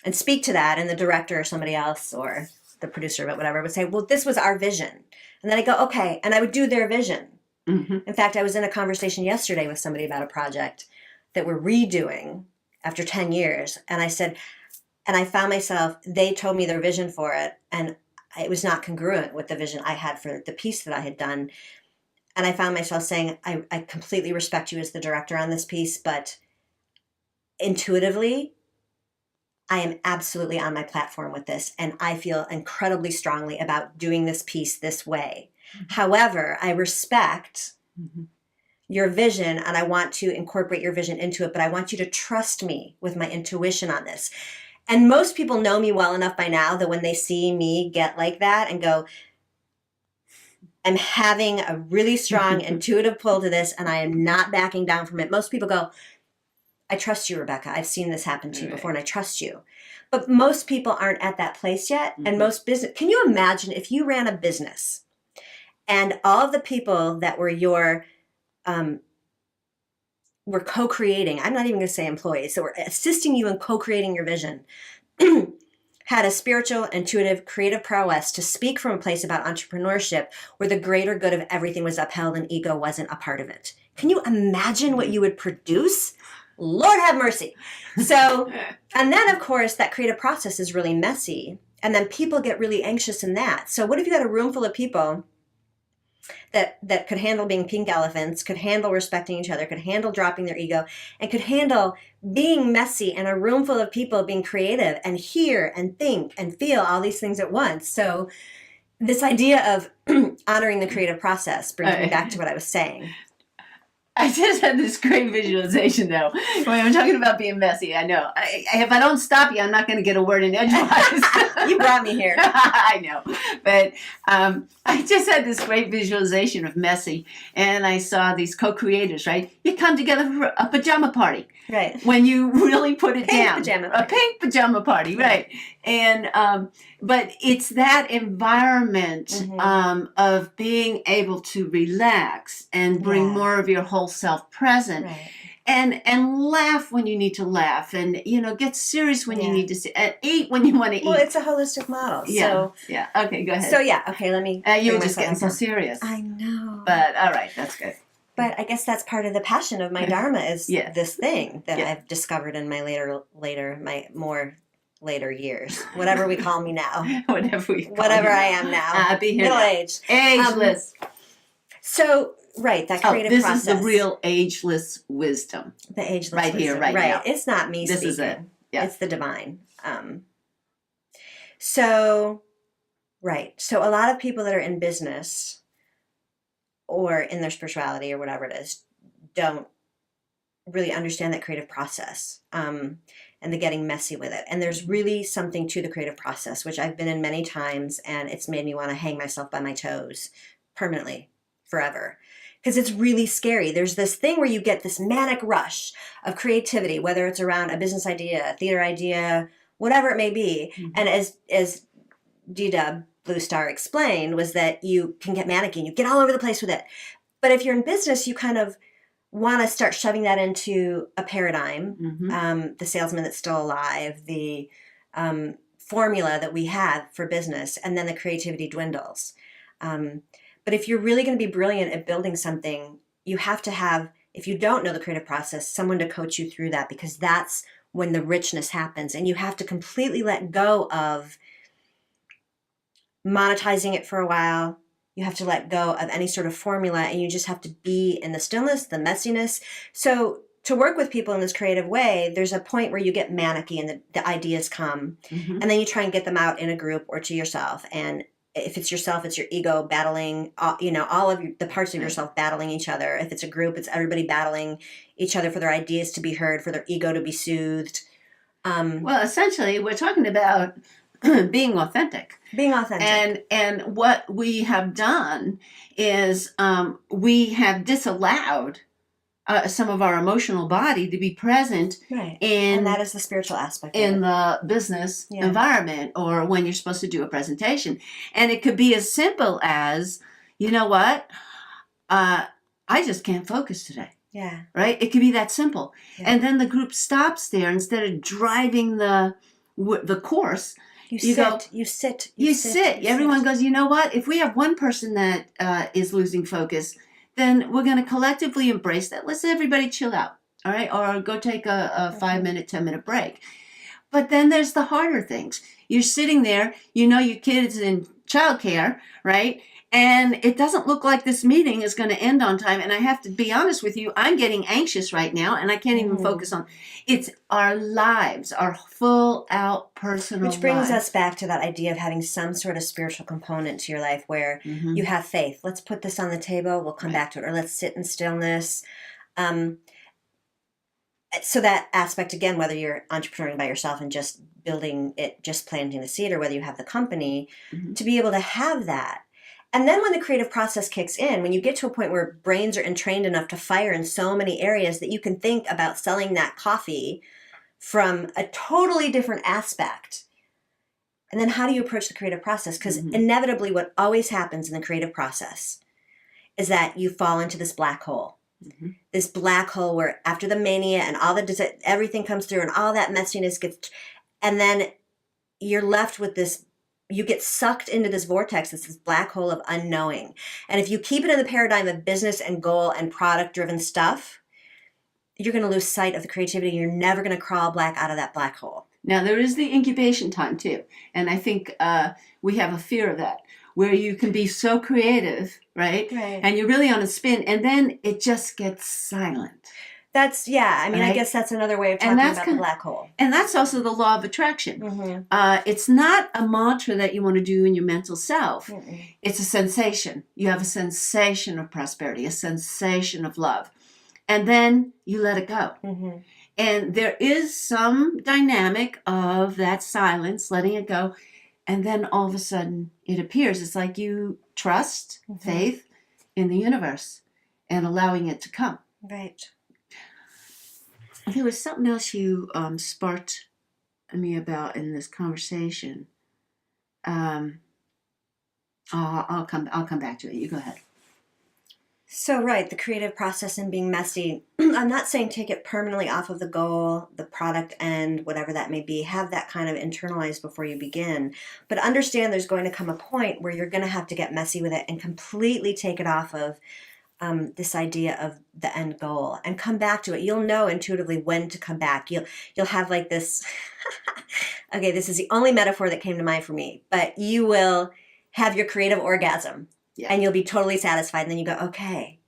and speak to that, and the director or somebody else or the producer or whatever would say, well, this was our vision. And then I go, okay, and I would do their vision. Mm-hmm. In fact, I was in a conversation yesterday with somebody about a project that we're redoing after 10 years. And I said, and I found myself, they told me their vision for it, and it was not congruent with the vision I had for the piece that I had done. And I found myself saying, I completely respect you as the director on this piece, but intuitively, I am absolutely on my platform with this, and I feel incredibly strongly about doing this piece this way. Mm-hmm. However, I respect your vision, and I want to incorporate your vision into it, but I want you to trust me with my intuition on this. And most people know me well enough by now that when they see me get like that and go, I'm having a really strong intuitive pull to this, and I am not backing down from it. Most people go, I trust you, Rebecca. I've seen this happen to you before, and I trust you. But most people aren't at that place yet. Mm-hmm. And most business, can you imagine if you ran a business and all of the people that were were co-creating, I'm not even going to say employees, that were assisting you in co-creating your vision, had a spiritual, intuitive, creative prowess to speak from a place about entrepreneurship where the greater good of everything was upheld and ego wasn't a part of it. Can you imagine what you would produce? Lord have mercy. So, and then of course that creative process is really messy, and then people get really anxious in that. So what if you had a room full of people that could handle being pink elephants, could handle respecting each other, could handle dropping their ego, and could handle being messy in a room full of people being creative and hear and think and feel all these things at once. So this idea of honoring the creative process brings me back to what I was saying. I just had this great visualization, though. When I'm talking about being messy, I know. If I don't stop you, I'm not going to get a word in edgewise. You brought me here. I know. But I just had this great visualization of messy, and I saw these co-creators, right? You come together for a pajama party. Right. When you really put it Pink down. pajama A party. pink pajama party, right. And but it's that environment of being able to relax and bring more of your whole self present. Right. And laugh when you need to laugh, and get serious when you need to and eat when you want to eat. Well, it's a holistic model. Yeah. So yeah. Okay, go ahead. So okay, let me. You were bring just myself getting so down. serious. I know. But all right, that's good. But I guess that's part of the passion of my Dharma is Yeah. this thing that Yeah. I've discovered in my my more later years, whatever we call me now, Whatever I am now, be here middle now. aged, Ageless. So right, that creative this process. is the real ageless wisdom. The ageless right here, wisdom. right now. It's not me This speaking. is it. Yeah. It's the divine. So a lot of people that are in business or in their spirituality or whatever it is don't really understand that creative process and the getting messy with it. And there's really something to the creative process, which I've been in many times, and it's made me want to hang myself by my toes permanently, forever. Because it's really scary. There's this thing where you get this manic rush of creativity, whether it's around a business idea, a theater idea, whatever it may be. Mm-hmm. And as D-Dub Blue Star explained, was that you can get manic and you get all over the place with it. But if you're in business, you kind of want to start shoving that into a paradigm, the salesman that's still alive, the formula that we have for business, and then the creativity dwindles. But if you're really going to be brilliant at building something, you have to have, if you don't know the creative process, someone to coach you through that, because that's when the richness happens. And you have to completely let go of monetizing it for a while. You have to let go of any sort of formula, and you just have to be in the stillness, the messiness. So to work with people in this creative way, there's a point where you get manicky and the ideas come, and then you try and get them out in a group or to yourself. And if it's yourself, it's your ego battling, all of the parts of yourself battling each other. If it's a group, it's everybody battling each other for their ideas to be heard, for their ego to be soothed. Well, essentially, we're talking about being authentic. Being authentic. And what we have done is we have disallowed some of our emotional body to be present Right. in, and that is the spiritual aspect in of it. the business environment, or when you're supposed to do a presentation. And it could be as simple as, you know what, I just can't focus today. Yeah. Right? It could be that simple. Yeah. And then the group stops there. Instead of driving the course, You sit. Everyone goes, you know what? If we have one person that is losing focus, then we're going to collectively embrace that. Let's everybody chill out, all right? Or go take a 5-minute, 10-minute break. But then there's the harder things. You're sitting there, your kid's in childcare, right? And it doesn't look like this meeting is going to end on time. And I have to be honest with you, I'm getting anxious right now, and I can't even focus on it's our lives, our full out personal Which brings lives. us back to that idea of having some sort of spiritual component to your life where you have faith. Let's put this on the table. We'll come back to it. Or let's sit in stillness. So that aspect, again, whether you're entrepreneuring by yourself and just building it, just planting the seed, or whether you have the company, to be able to have that. And then when the creative process kicks in, when you get to a point where brains are entrained enough to fire in so many areas that you can think about selling that coffee from a totally different aspect. And then how do you approach the creative process? Because inevitably what always happens in the creative process is that you fall into this black hole. This black hole where after the mania and all everything comes through and all that messiness gets, and then you're left with this. You get sucked into this vortex, this black hole of unknowing. And if you keep it in the paradigm of business and goal and product-driven stuff, you're going to lose sight of the creativity. You're never going to crawl back out of that black hole. Now, there is the incubation time, too. And I think we have a fear of that, where you can be so creative, right? And you're really on a spin, and then it just gets silent. That's, I guess that's another way of talking about the black hole. And that's also the law of attraction. It's not a mantra that you want to do in your mental self. It's a sensation. You have a sensation of prosperity, a sensation of love. and then you let it go. Mm-hmm. And there is some dynamic of that silence, letting it go, and then all of a sudden it appears. It's like you trust, faith in the universe and allowing it to come. Right. There was something else you sparked me about in this conversation. I'll come back to it. You go ahead. So, right, the creative process and being messy. I'm not saying take it permanently off of the goal, the product end, whatever that may be. Have that kind of internalized before you begin. But understand there's going to come a point where you're going to have to get messy with it and completely take it off of this idea of the end goal and come back to it. You'll know intuitively when to come back. You'll have like this, okay, this is the only metaphor that came to mind for me, but you will have your creative orgasm. Yeah. And you'll be totally satisfied. And then you go, okay,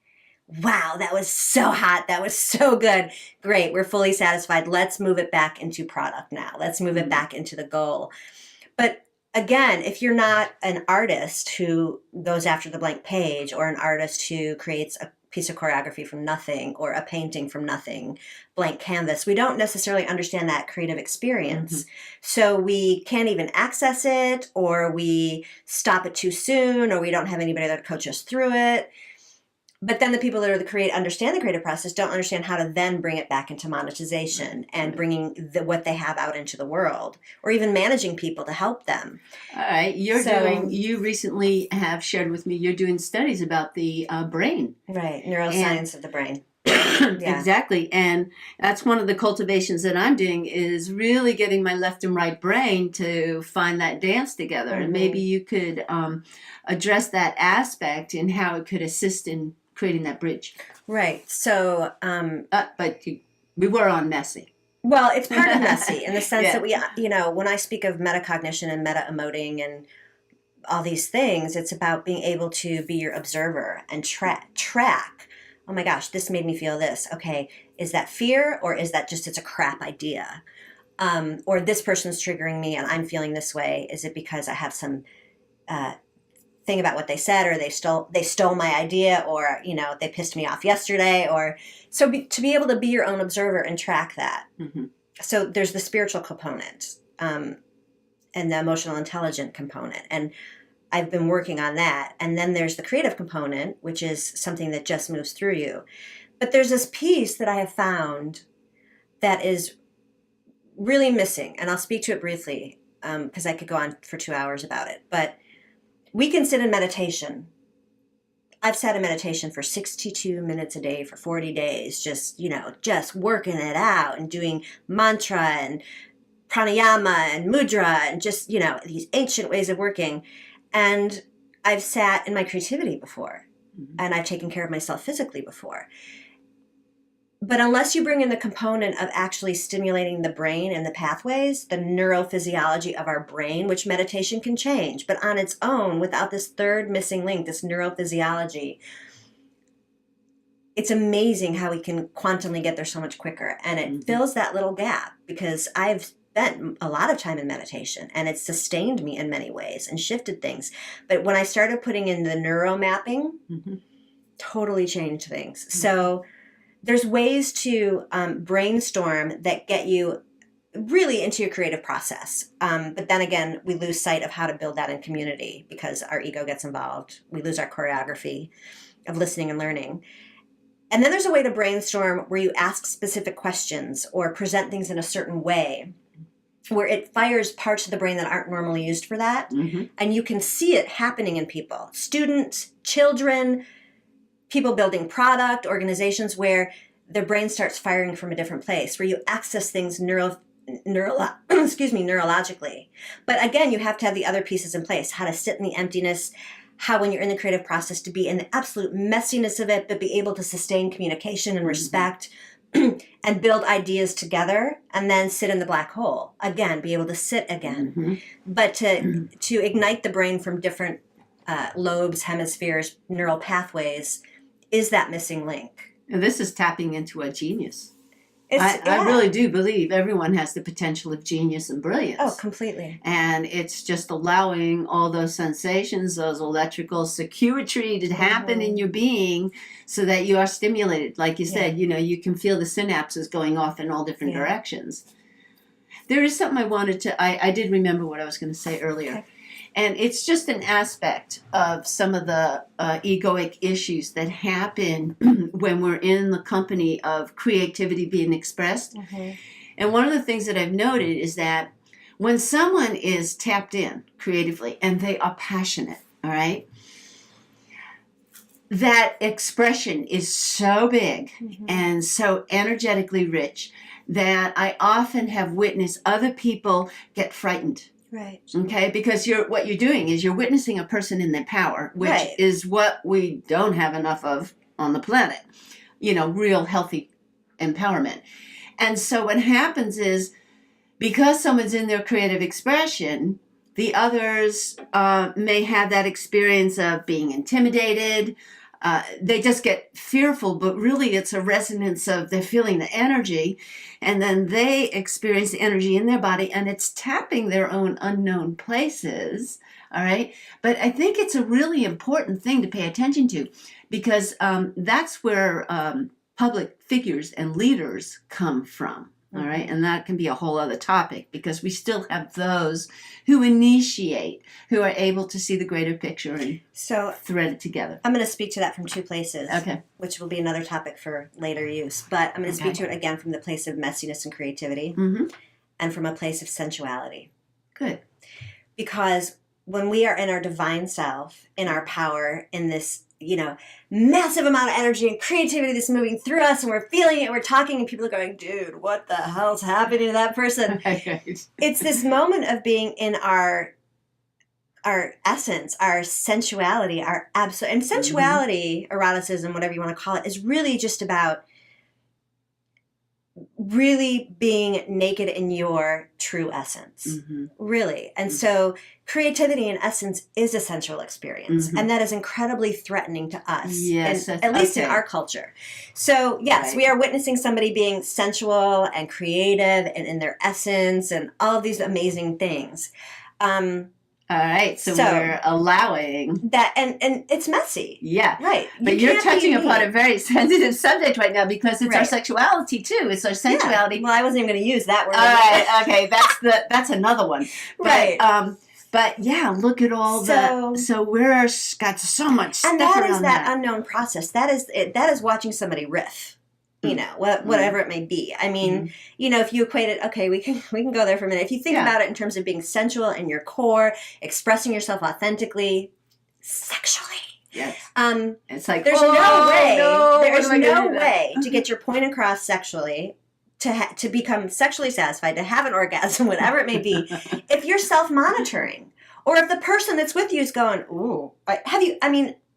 wow, that was so hot. That was so good. Great. We're fully satisfied. Let's move it back into product now. Let's move it back into the goal. But again, if you're not an artist who goes after the blank page or an artist who creates a piece of choreography from nothing or a painting from nothing, blank canvas, we don't necessarily understand that creative experience. So we can't even access it, or we stop it too soon, or we don't have anybody that coach us through it. But then the people that are understand the creative process don't understand how to then bring it back into monetization and bringing what they have out into the world, or even managing people to help them. All right. You recently have shared with me, you're doing studies about the brain. Right. Neuroscience of the brain. Yeah. Exactly. And that's one of the cultivations that I'm doing, is really getting my left and right brain to find that dance together. And maybe you could address that aspect and how it could assist in creating that bridge. Right. So, but we were on messy. Well, it's part of messy in the sense that we, when I speak of metacognition and meta-emoting and all these things, it's about being able to be your observer and track. Oh my gosh, this made me feel this. Okay, is that fear, or is that just it's a crap idea? Or this person's triggering me and I'm feeling this way. Is it because I have some thing about what they said, or they stole my idea, or they pissed me off yesterday, or so to be able to be your own observer and track that. So there's the spiritual component and the emotional intelligent component, and I've been working on that. And then there's the creative component, which is something that just moves through you. But there's this piece that I have found that is really missing, and I'll speak to it briefly because I could go on for 2 hours about it. But we can sit in meditation. I've sat in meditation for 62 minutes a day for 40 days, just working it out and doing mantra and pranayama and mudra and just, these ancient ways of working. And I've sat in my creativity before, and I've taken care of myself physically before. But unless you bring in the component of actually stimulating the brain and the pathways, the neurophysiology of our brain, which meditation can change, but on its own, without this third missing link, this neurophysiology, it's amazing how we can quantumly get there so much quicker. And it fills that little gap, because I've spent a lot of time in meditation and it's sustained me in many ways and shifted things. But when I started putting in the neuro mapping, totally changed things. So there's ways to brainstorm that get you really into your creative process. But then again, we lose sight of how to build that in community because our ego gets involved. We lose our choreography of listening and learning. And then there's a way to brainstorm where you ask specific questions or present things in a certain way, where it fires parts of the brain that aren't normally used for that. And you can see it happening in people, students, children, people building product, organizations, where their brain starts firing from a different place, where you access things neurologically. But again, you have to have the other pieces in place, how to sit in the emptiness, how when you're in the creative process to be in the absolute messiness of it, but be able to sustain communication and respect and build ideas together, and then sit in the black hole. Again, be able to sit again. But to ignite the brain from different lobes, hemispheres, neural pathways is that missing link. And this is tapping into a genius. I really do believe everyone has the potential of genius and brilliance. Oh, completely. And it's just allowing all those sensations, those electrical circuitry to happen in your being so that you are stimulated. Like you said, you can feel the synapses going off in all different directions. There is something I wanted to, I did remember what I was going to say earlier. Okay. And it's just an aspect of some of the egoic issues that happen when we're in the company of creativity being expressed. Mm-hmm. And one of the things that I've noted is that when someone is tapped in creatively and they are passionate, all right, that expression is so big and so energetically rich that I often have witnessed other people get frightened. Right. Okay, because what you're doing is you're witnessing a person in their power, which is what we don't have enough of on the planet. Real healthy empowerment. And so what happens is because someone's in their creative expression, the others may have that experience of being intimidated. They just get fearful, but really it's a resonance of they're feeling the energy, and then they experience the energy in their body, and it's tapping their own unknown places, all right? But I think it's a really important thing to pay attention to, because that's where public figures and leaders come from. All right, and that can be a whole other topic because we still have those who initiate, who are able to see the greater picture and thread it together. I'm going to speak to that from two places, okay, which will be another topic for later use. But I'm going to speak to it again from the place of messiness and creativity and from a place of sensuality. Good. Because when we are in our divine self, in our power, in this massive amount of energy and creativity that's moving through us, and we're feeling it, we're talking, and people are going, dude, what the hell's happening to that person? It's this moment of being in our essence, our sensuality, our absolute, and sensuality, eroticism, whatever you want to call it, is really just about really being naked in your true essence, really. And so creativity in essence is a sensual experience, and that is incredibly threatening to us, at least in our culture. So yes, we are witnessing somebody being sensual and creative and in their essence and all of these amazing things. All right, so we're allowing that, and it's messy. Yeah, right. But you're touching upon a very sensitive subject right now because it's our sexuality too. It's our sensuality. Yeah. Well, I wasn't even going to use that word. All right, okay, that's another one. Right. But yeah, look at all so we're got so much stuff and that around is that unknown process. That is watching somebody riff. Whatever it may be. I mean, if you equate it, okay, we can go there for a minute. If you think about it in terms of being sensual in your core, expressing yourself authentically, sexually. Yes. It's like there's no way to get your point across sexually, to become sexually satisfied, to have an orgasm, whatever it may be, if you're self-monitoring, or if the person that's with you is going, ooh,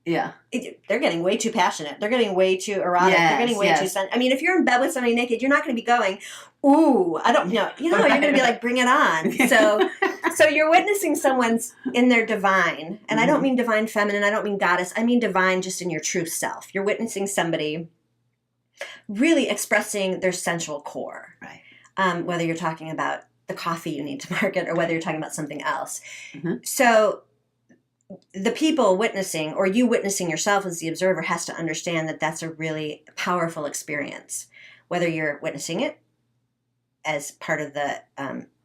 they're getting way too passionate. They're getting way too erotic. They're getting way too if you're in bed with somebody naked, you're not going to be going, ooh, I don't know. You're going to be like, bring it on. So you're witnessing someone's in their divine. And I don't mean divine feminine. I don't mean goddess. I mean divine just in your true self. You're witnessing somebody really expressing their sensual core. Right. Whether you're talking about the coffee you need to market or whether you're talking about something else. So the people witnessing, or you witnessing yourself as the observer, has to understand that that's a really powerful experience. Whether you're witnessing it as part of the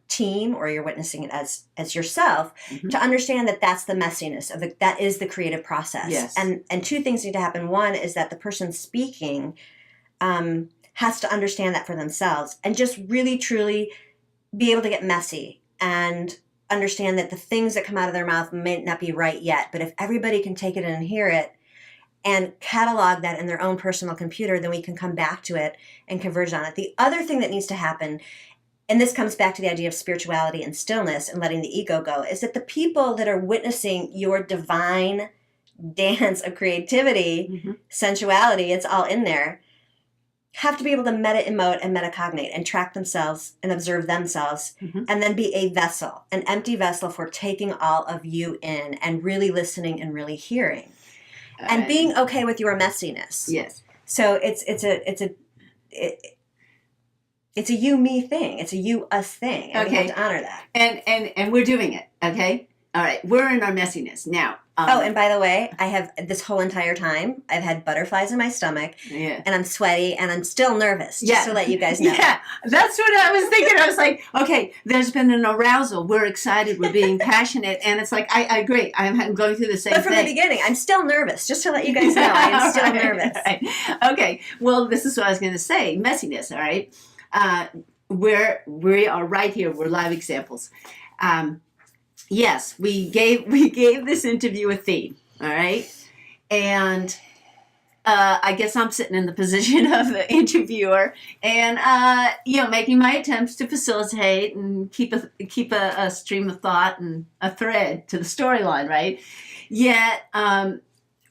team or you're witnessing it as yourself, to understand that that's the messiness of that is the creative process. Yes. And two things need to happen. One is that the person speaking has to understand that for themselves and just really, truly be able to get messy and understand that the things that come out of their mouth may not be right yet, but if everybody can take it in and hear it and catalog that in their own personal computer, then we can come back to it and converge on it. The other thing that needs to happen, and this comes back to the idea of spirituality and stillness and letting the ego go, is that the people that are witnessing your divine dance of creativity, sensuality, it's all in there, have to be able to meta-emote and metacognate and track themselves and observe themselves and then be a vessel, an empty vessel for taking all of you in and really listening and really hearing and being okay with your messiness. Yes. So It's a you me thing. It's a you us thing, and we have to honor that. And we're doing it. Okay. All right. We're in our messiness now. Oh, and by the way, I have this whole entire time, I've had butterflies in my stomach, yeah. and I'm sweaty, and I'm still nervous, just to let you guys know. Yeah, that's what I was thinking. I was like, okay, there's been an arousal. We're excited. We're being passionate. And it's like, I agree. I'm going through the same thing. But from the beginning, I'm still nervous, just to let you guys know. I'm still nervous. Right. Okay. Well, this is what I was going to say. Messiness, all right? We are right here. We're live examples. Yes, we gave this interview a theme, all right? And I guess I'm sitting in the position of the interviewer and, making my attempts to facilitate and keep a stream of thought and a thread to the storyline, right? Yet,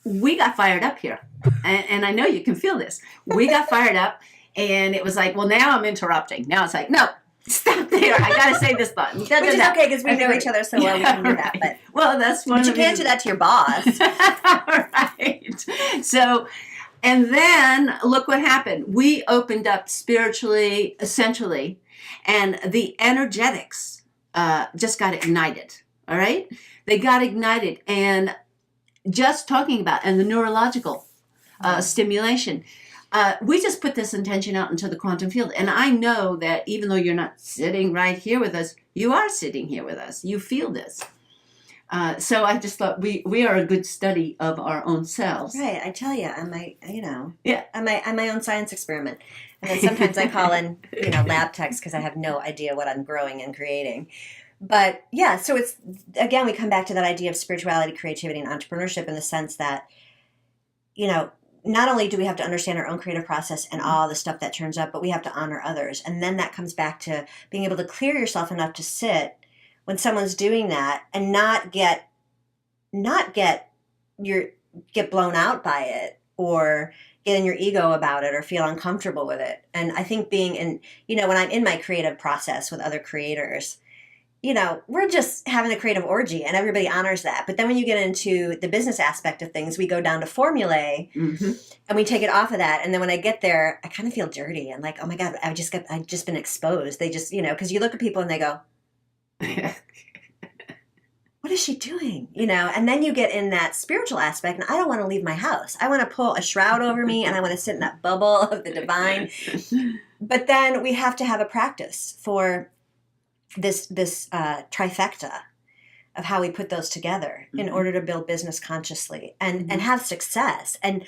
we got fired up here. And I know you can feel this. We got fired up and it was like, well, now I'm interrupting. Now it's like, no. Stop there. I got to say this thought. Which is okay because we know each other so well we can do that. But, well, that's one but of you can't do that to your boss. Right. So, and then look what happened. We opened up spiritually, essentially, and the energetics just got ignited. All right? They got ignited. And just talking about, and the neurological stimulation, we just put this intention out into the quantum field. And I know that even though you're not sitting right here with us, you are sitting here with us. You feel this. So I just thought we are a good study of our own selves. Right. I tell you, I'm my own science experiment. And then sometimes I call in, lab techs because I have no idea what I'm growing and creating. But yeah, so it's, again, we come back to that idea of spirituality, creativity, and entrepreneurship in the sense that, not only do we have to understand our own creative process and all the stuff that turns up, but we have to honor others. And then that comes back to being able to clear yourself enough to sit when someone's doing that and not get blown out by it or get in your ego about it or feel uncomfortable with it. And I think being in, when I'm in my creative process with other creators, we're just having a creative orgy and everybody honors that. But then when you get into the business aspect of things, we go down to formulae and we take it off of that. And then when I get there, I kind of feel dirty. I'm like, oh my God, I've just been exposed. They just, because you look at people and they go, what is she doing? And then you get in that spiritual aspect and I don't want to leave my house. I want to pull a shroud over me and I want to sit in that bubble of the divine. But then we have to have a practice for this trifecta of how we put those together in order to build business consciously and have success and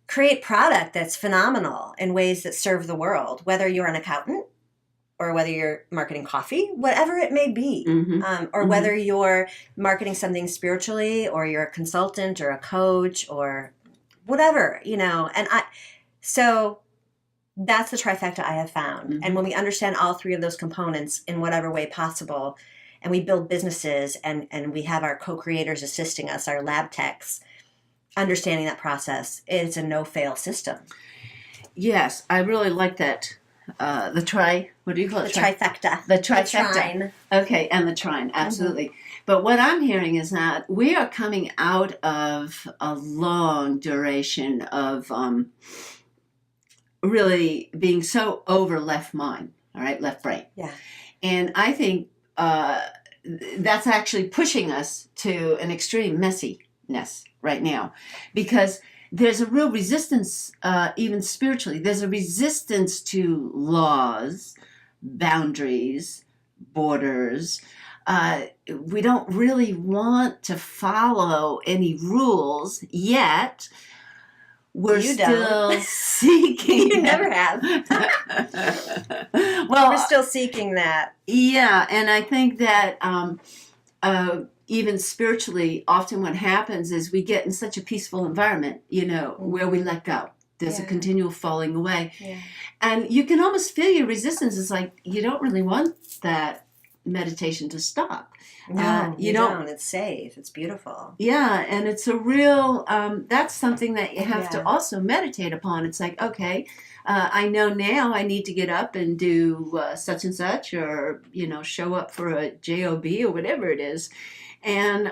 create product that's phenomenal in ways that serve the world, whether you're an accountant or whether you're marketing coffee, whatever it may be, or whether you're marketing something spiritually or you're a consultant or a coach or whatever, so that's the trifecta I have found. And when we understand all three of those components in whatever way possible, and we build businesses and we have our co-creators assisting us, our lab techs, understanding that process, it's a no-fail system. Yes, I really like that. What do you call it? The trifecta. The trifecta. The trine. Okay, and the trine, absolutely. But what I'm hearing is that we are coming out of a long duration of really being so over left mind, all right, left brain. Yeah. And I think that's actually pushing us to an extreme messiness right now because there's a real resistance, even spiritually. There's a resistance to laws, boundaries, borders. We don't really want to follow any rules yet. We're still seeking. You never have. Well, we're still seeking that. Yeah, and I think that even spiritually, often what happens is we get in such a peaceful environment, where we let go. There's a continual falling away. Yeah. And you can almost feel your resistance. It's like you don't really want that meditation to stop. No, you don't. It's safe. It's beautiful. Yeah, and it's a real, that's something that you have to also meditate upon. It's like, okay, I know now I need to get up and do such and such or, show up for a job or whatever it is. And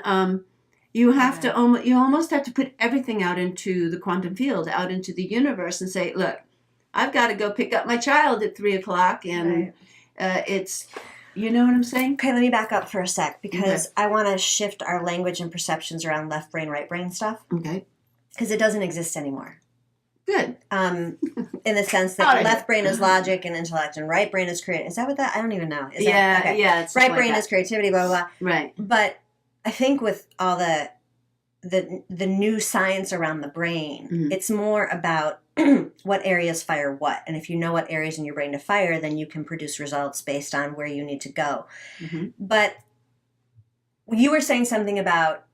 you have to, you almost have to put everything out into the quantum field, out into the universe and say, look, I've got to go pick up my child at 3:00, and Right. it's, you know what I'm saying? Okay, let me back up for a sec because I want to shift our language and perceptions around left brain, right brain stuff Okay, because it doesn't exist anymore. good. In the sense that All right. left brain is logic and intellect, and right brain is creative. Is that what that? I don't even know. Is Yeah, that, okay. yeah. It's Right like brain that. is creativity, blah blah blah. Right. But I think with all the new science around the brain, Mhm. it's more about what areas fire what, and if you know what areas in your brain to fire, then you can produce results based on where you need to go. Mm-hmm. But you were saying something about,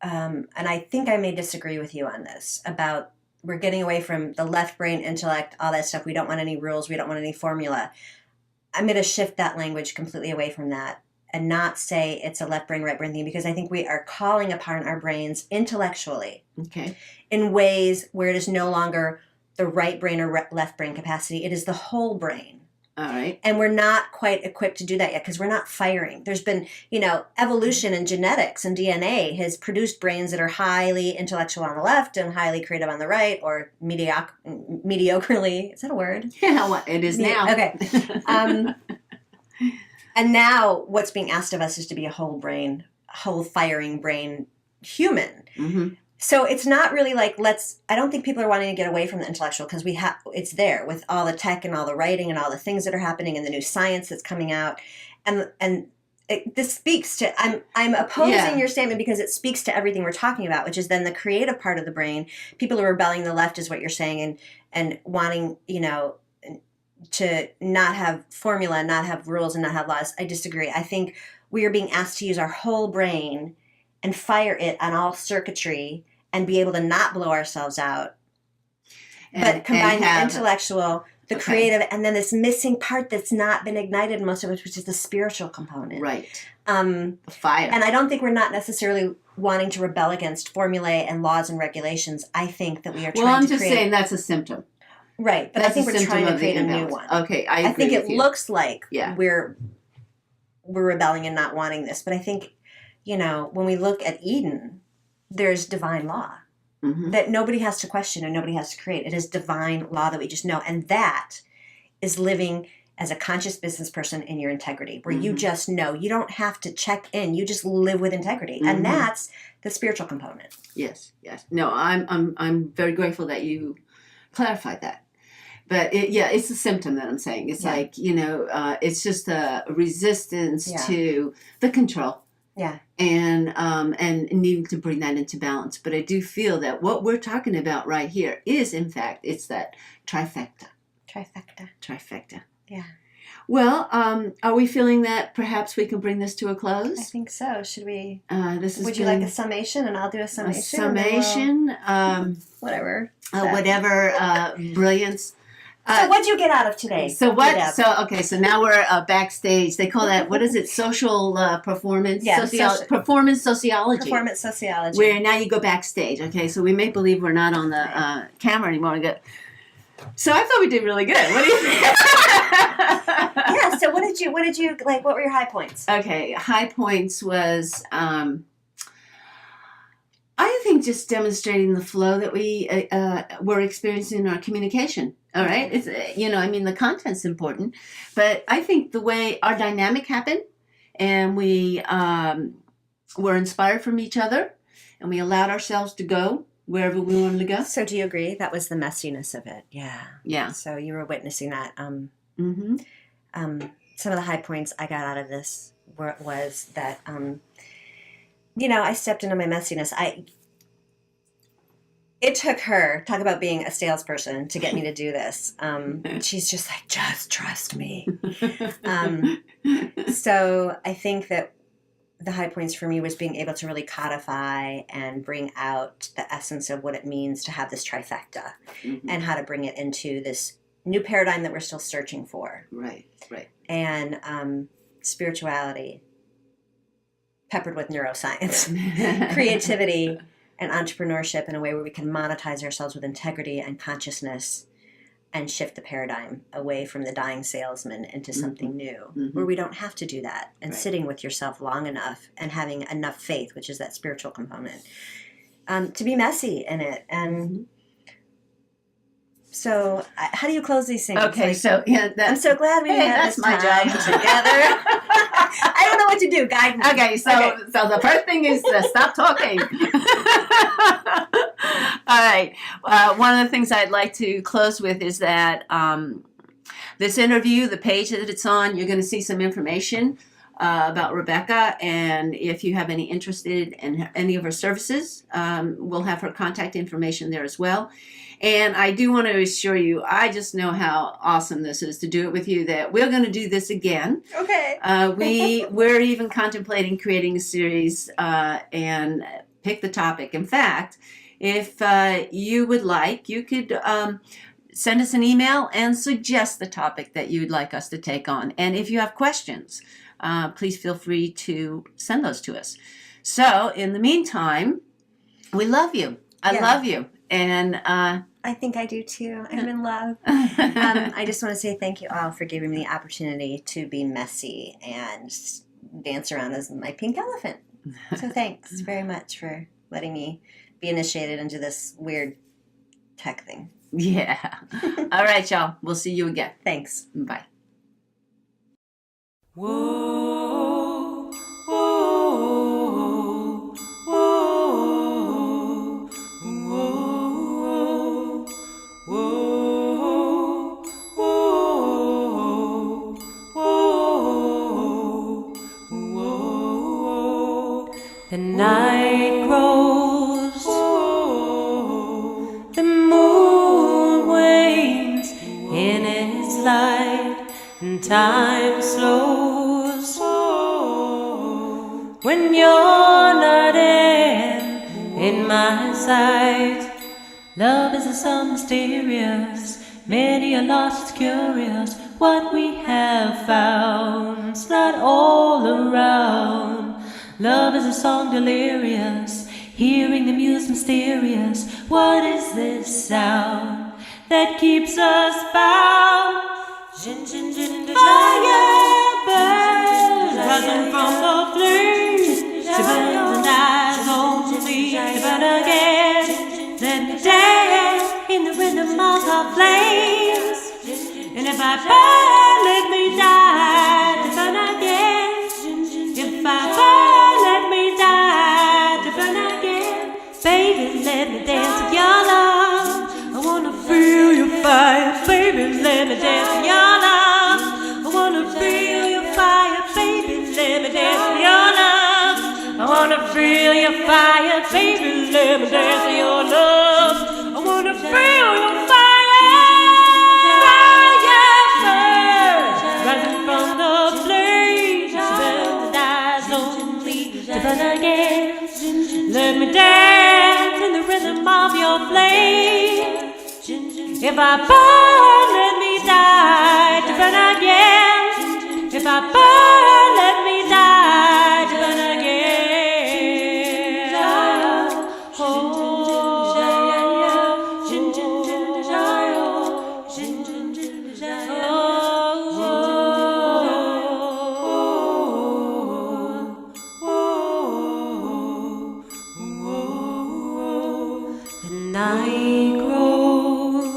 and I think I may disagree with you on this, about we're getting away from the left brain, intellect, all that stuff. We don't want any rules. We don't want any formula. I'm going to shift that language completely away from that and not say it's a left brain, right brain thing, because I think we are calling upon our brains intellectually Okay. in ways where it is no longer the right brain or left brain capacity. It is the whole brain. All right. And we're not quite equipped to do that yet because we're not firing. There's been, evolution and genetics and DNA has produced brains that are highly intellectual on the left and highly creative on the right, or mediocrely. Is that a word? Yeah, well, it is now. Okay. And now what's being asked of us is to be a whole brain, whole firing brain human. Mm-hmm. So it's not really like I don't think people are wanting to get away from the intellectual because it's there with all the tech and all the writing and all the things that are happening and the new science that's coming out. And this speaks to, I'm opposing your statement because it speaks to everything we're talking about, which is then the creative part of the brain. People are rebelling the left is what you're saying and wanting, to not have formula, not have rules and not have laws. I disagree. I think we are being asked to use our whole brain and fire it on all circuitry and be able to not blow ourselves out, but combine the intellectual, the creative, and then this missing part that's not been ignited in most of us, which is the spiritual component. Right. The fire. And I don't think we're not necessarily wanting to rebel against formulae and laws and regulations. I think that we are trying to Well, I'm just saying that's a symptom. Right, but I think we're trying to create a new one. Okay, I agree think it with you. looks like Yeah. we're rebelling and not wanting this, but I think, when we look at Eden, there's divine law that nobody has to question and nobody has to create. It is divine law that we just know, and that is living as a conscious business person in your integrity, where you just know. You don't have to check in. You just live with integrity, and that's the spiritual component. Yes, yes. No, I'm very grateful that you clarified that. But it's a symptom that I'm saying. It's like, it's just a resistance to the control. Yeah. And needing to bring that into balance. But I do feel that what we're talking about right here is, in fact, it's that trifecta. Trifecta. Yeah. Well, are we feeling that perhaps we can bring this to a close? I think so. Should we? Would you like a summation, and I'll do a summation? A summation. Whatever. Whatever brilliance. So what'd you get out of today? So now we're backstage. They call that, what is it, social performance? Yeah, performance sociology. Performance sociology. Where now you go backstage. Okay, so we make believe we're not on the camera anymore. So I thought we did really good. What do you think? Yeah, so what did you, like, what were your high points? Okay, high points was, I think just demonstrating the flow that we were experiencing in our communication. All right. It's, the content's important, but I think the way our dynamic happened and we were inspired from each other and we allowed ourselves to go wherever we wanted to go. So do you agree? That was the messiness of it. Yeah. Yeah. So you were witnessing that. Some of the high points I got out of this was that, I stepped into my messiness. It took her, talk about being a salesperson, to get me to do this. She's just like, just trust me. So I think that the high points for me was being able to really codify and bring out the essence of what it means to have this trifecta and how to bring it into this new paradigm that we're still searching for. Right. And spirituality peppered with neuroscience, creativity, and entrepreneurship in a way where we can monetize ourselves with integrity and consciousness and shift the paradigm away from the dying salesman into something new, where we don't have to do that, and sitting with yourself long enough and having enough faith, which is that spiritual component, to be messy in it. And So, how do you close these things? Okay, Like, so yeah, I'm so glad we had that's this my time job. together. I don't know what to do. Guide me. Okay, so the first thing is to stop talking. All right. One of the things I'd like to close with is that this interview, the page that it's on, you're going to see some information about Rebecca, and if you have any interested in any of her services, we'll have her contact information there as well. And I do want to assure you, I just know how awesome this is to do it with you, that we're going to do this again. Okay. We're even contemplating creating a series and pick the topic. In fact, if you would like, you could send us an email and suggest the topic that you'd like us to take on. And if you have questions, please feel free to send those to us. So in the meantime, we love you. I love you. And I think I do too. I'm in love. I just want to say thank you all for giving me the opportunity to be messy and dance around as my pink elephant. So thanks very much for letting me be initiated into this weird tech thing. Yeah. All right, y'all. We'll see you again. Thanks. Bye. Whoa, whoa, whoa, whoa, whoa, whoa, whoa, whoa. The night grows, the moon wanes in its light, and time slows. When you're not in my sight, love is so mysterious. Many are lost, it's curious. What we have found's not all around. Love is a song delirious, hearing the muse mysterious. What is this sound that keeps us bound? Firebird, rising from the flames. She burns and dies only to burn again. Let me dance in the rhythm of her flames. And if I burn, let me die to burn again. If I burn, let me die to burn again. Baby, let me dance with your love. I wanna feel your fire. Baby, let me dance with your love. I wanna feel your fire. Baby, let me dance with your love. I wanna feel your fire. Baby, let me dance with your love. I wanna feel your fire. Firebird, rising from the flames. She burns and dies only to burn again. Let me dance in the rhythm of your flame. If I burn, let me die to burn again. If I burn, let me die to burn again. Oh, the night grows,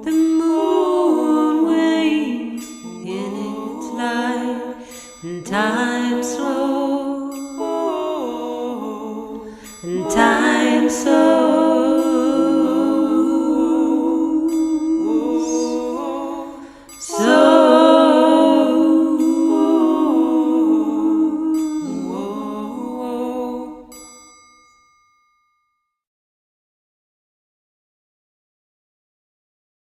the moon wanes in its light, and time slows, and time slows.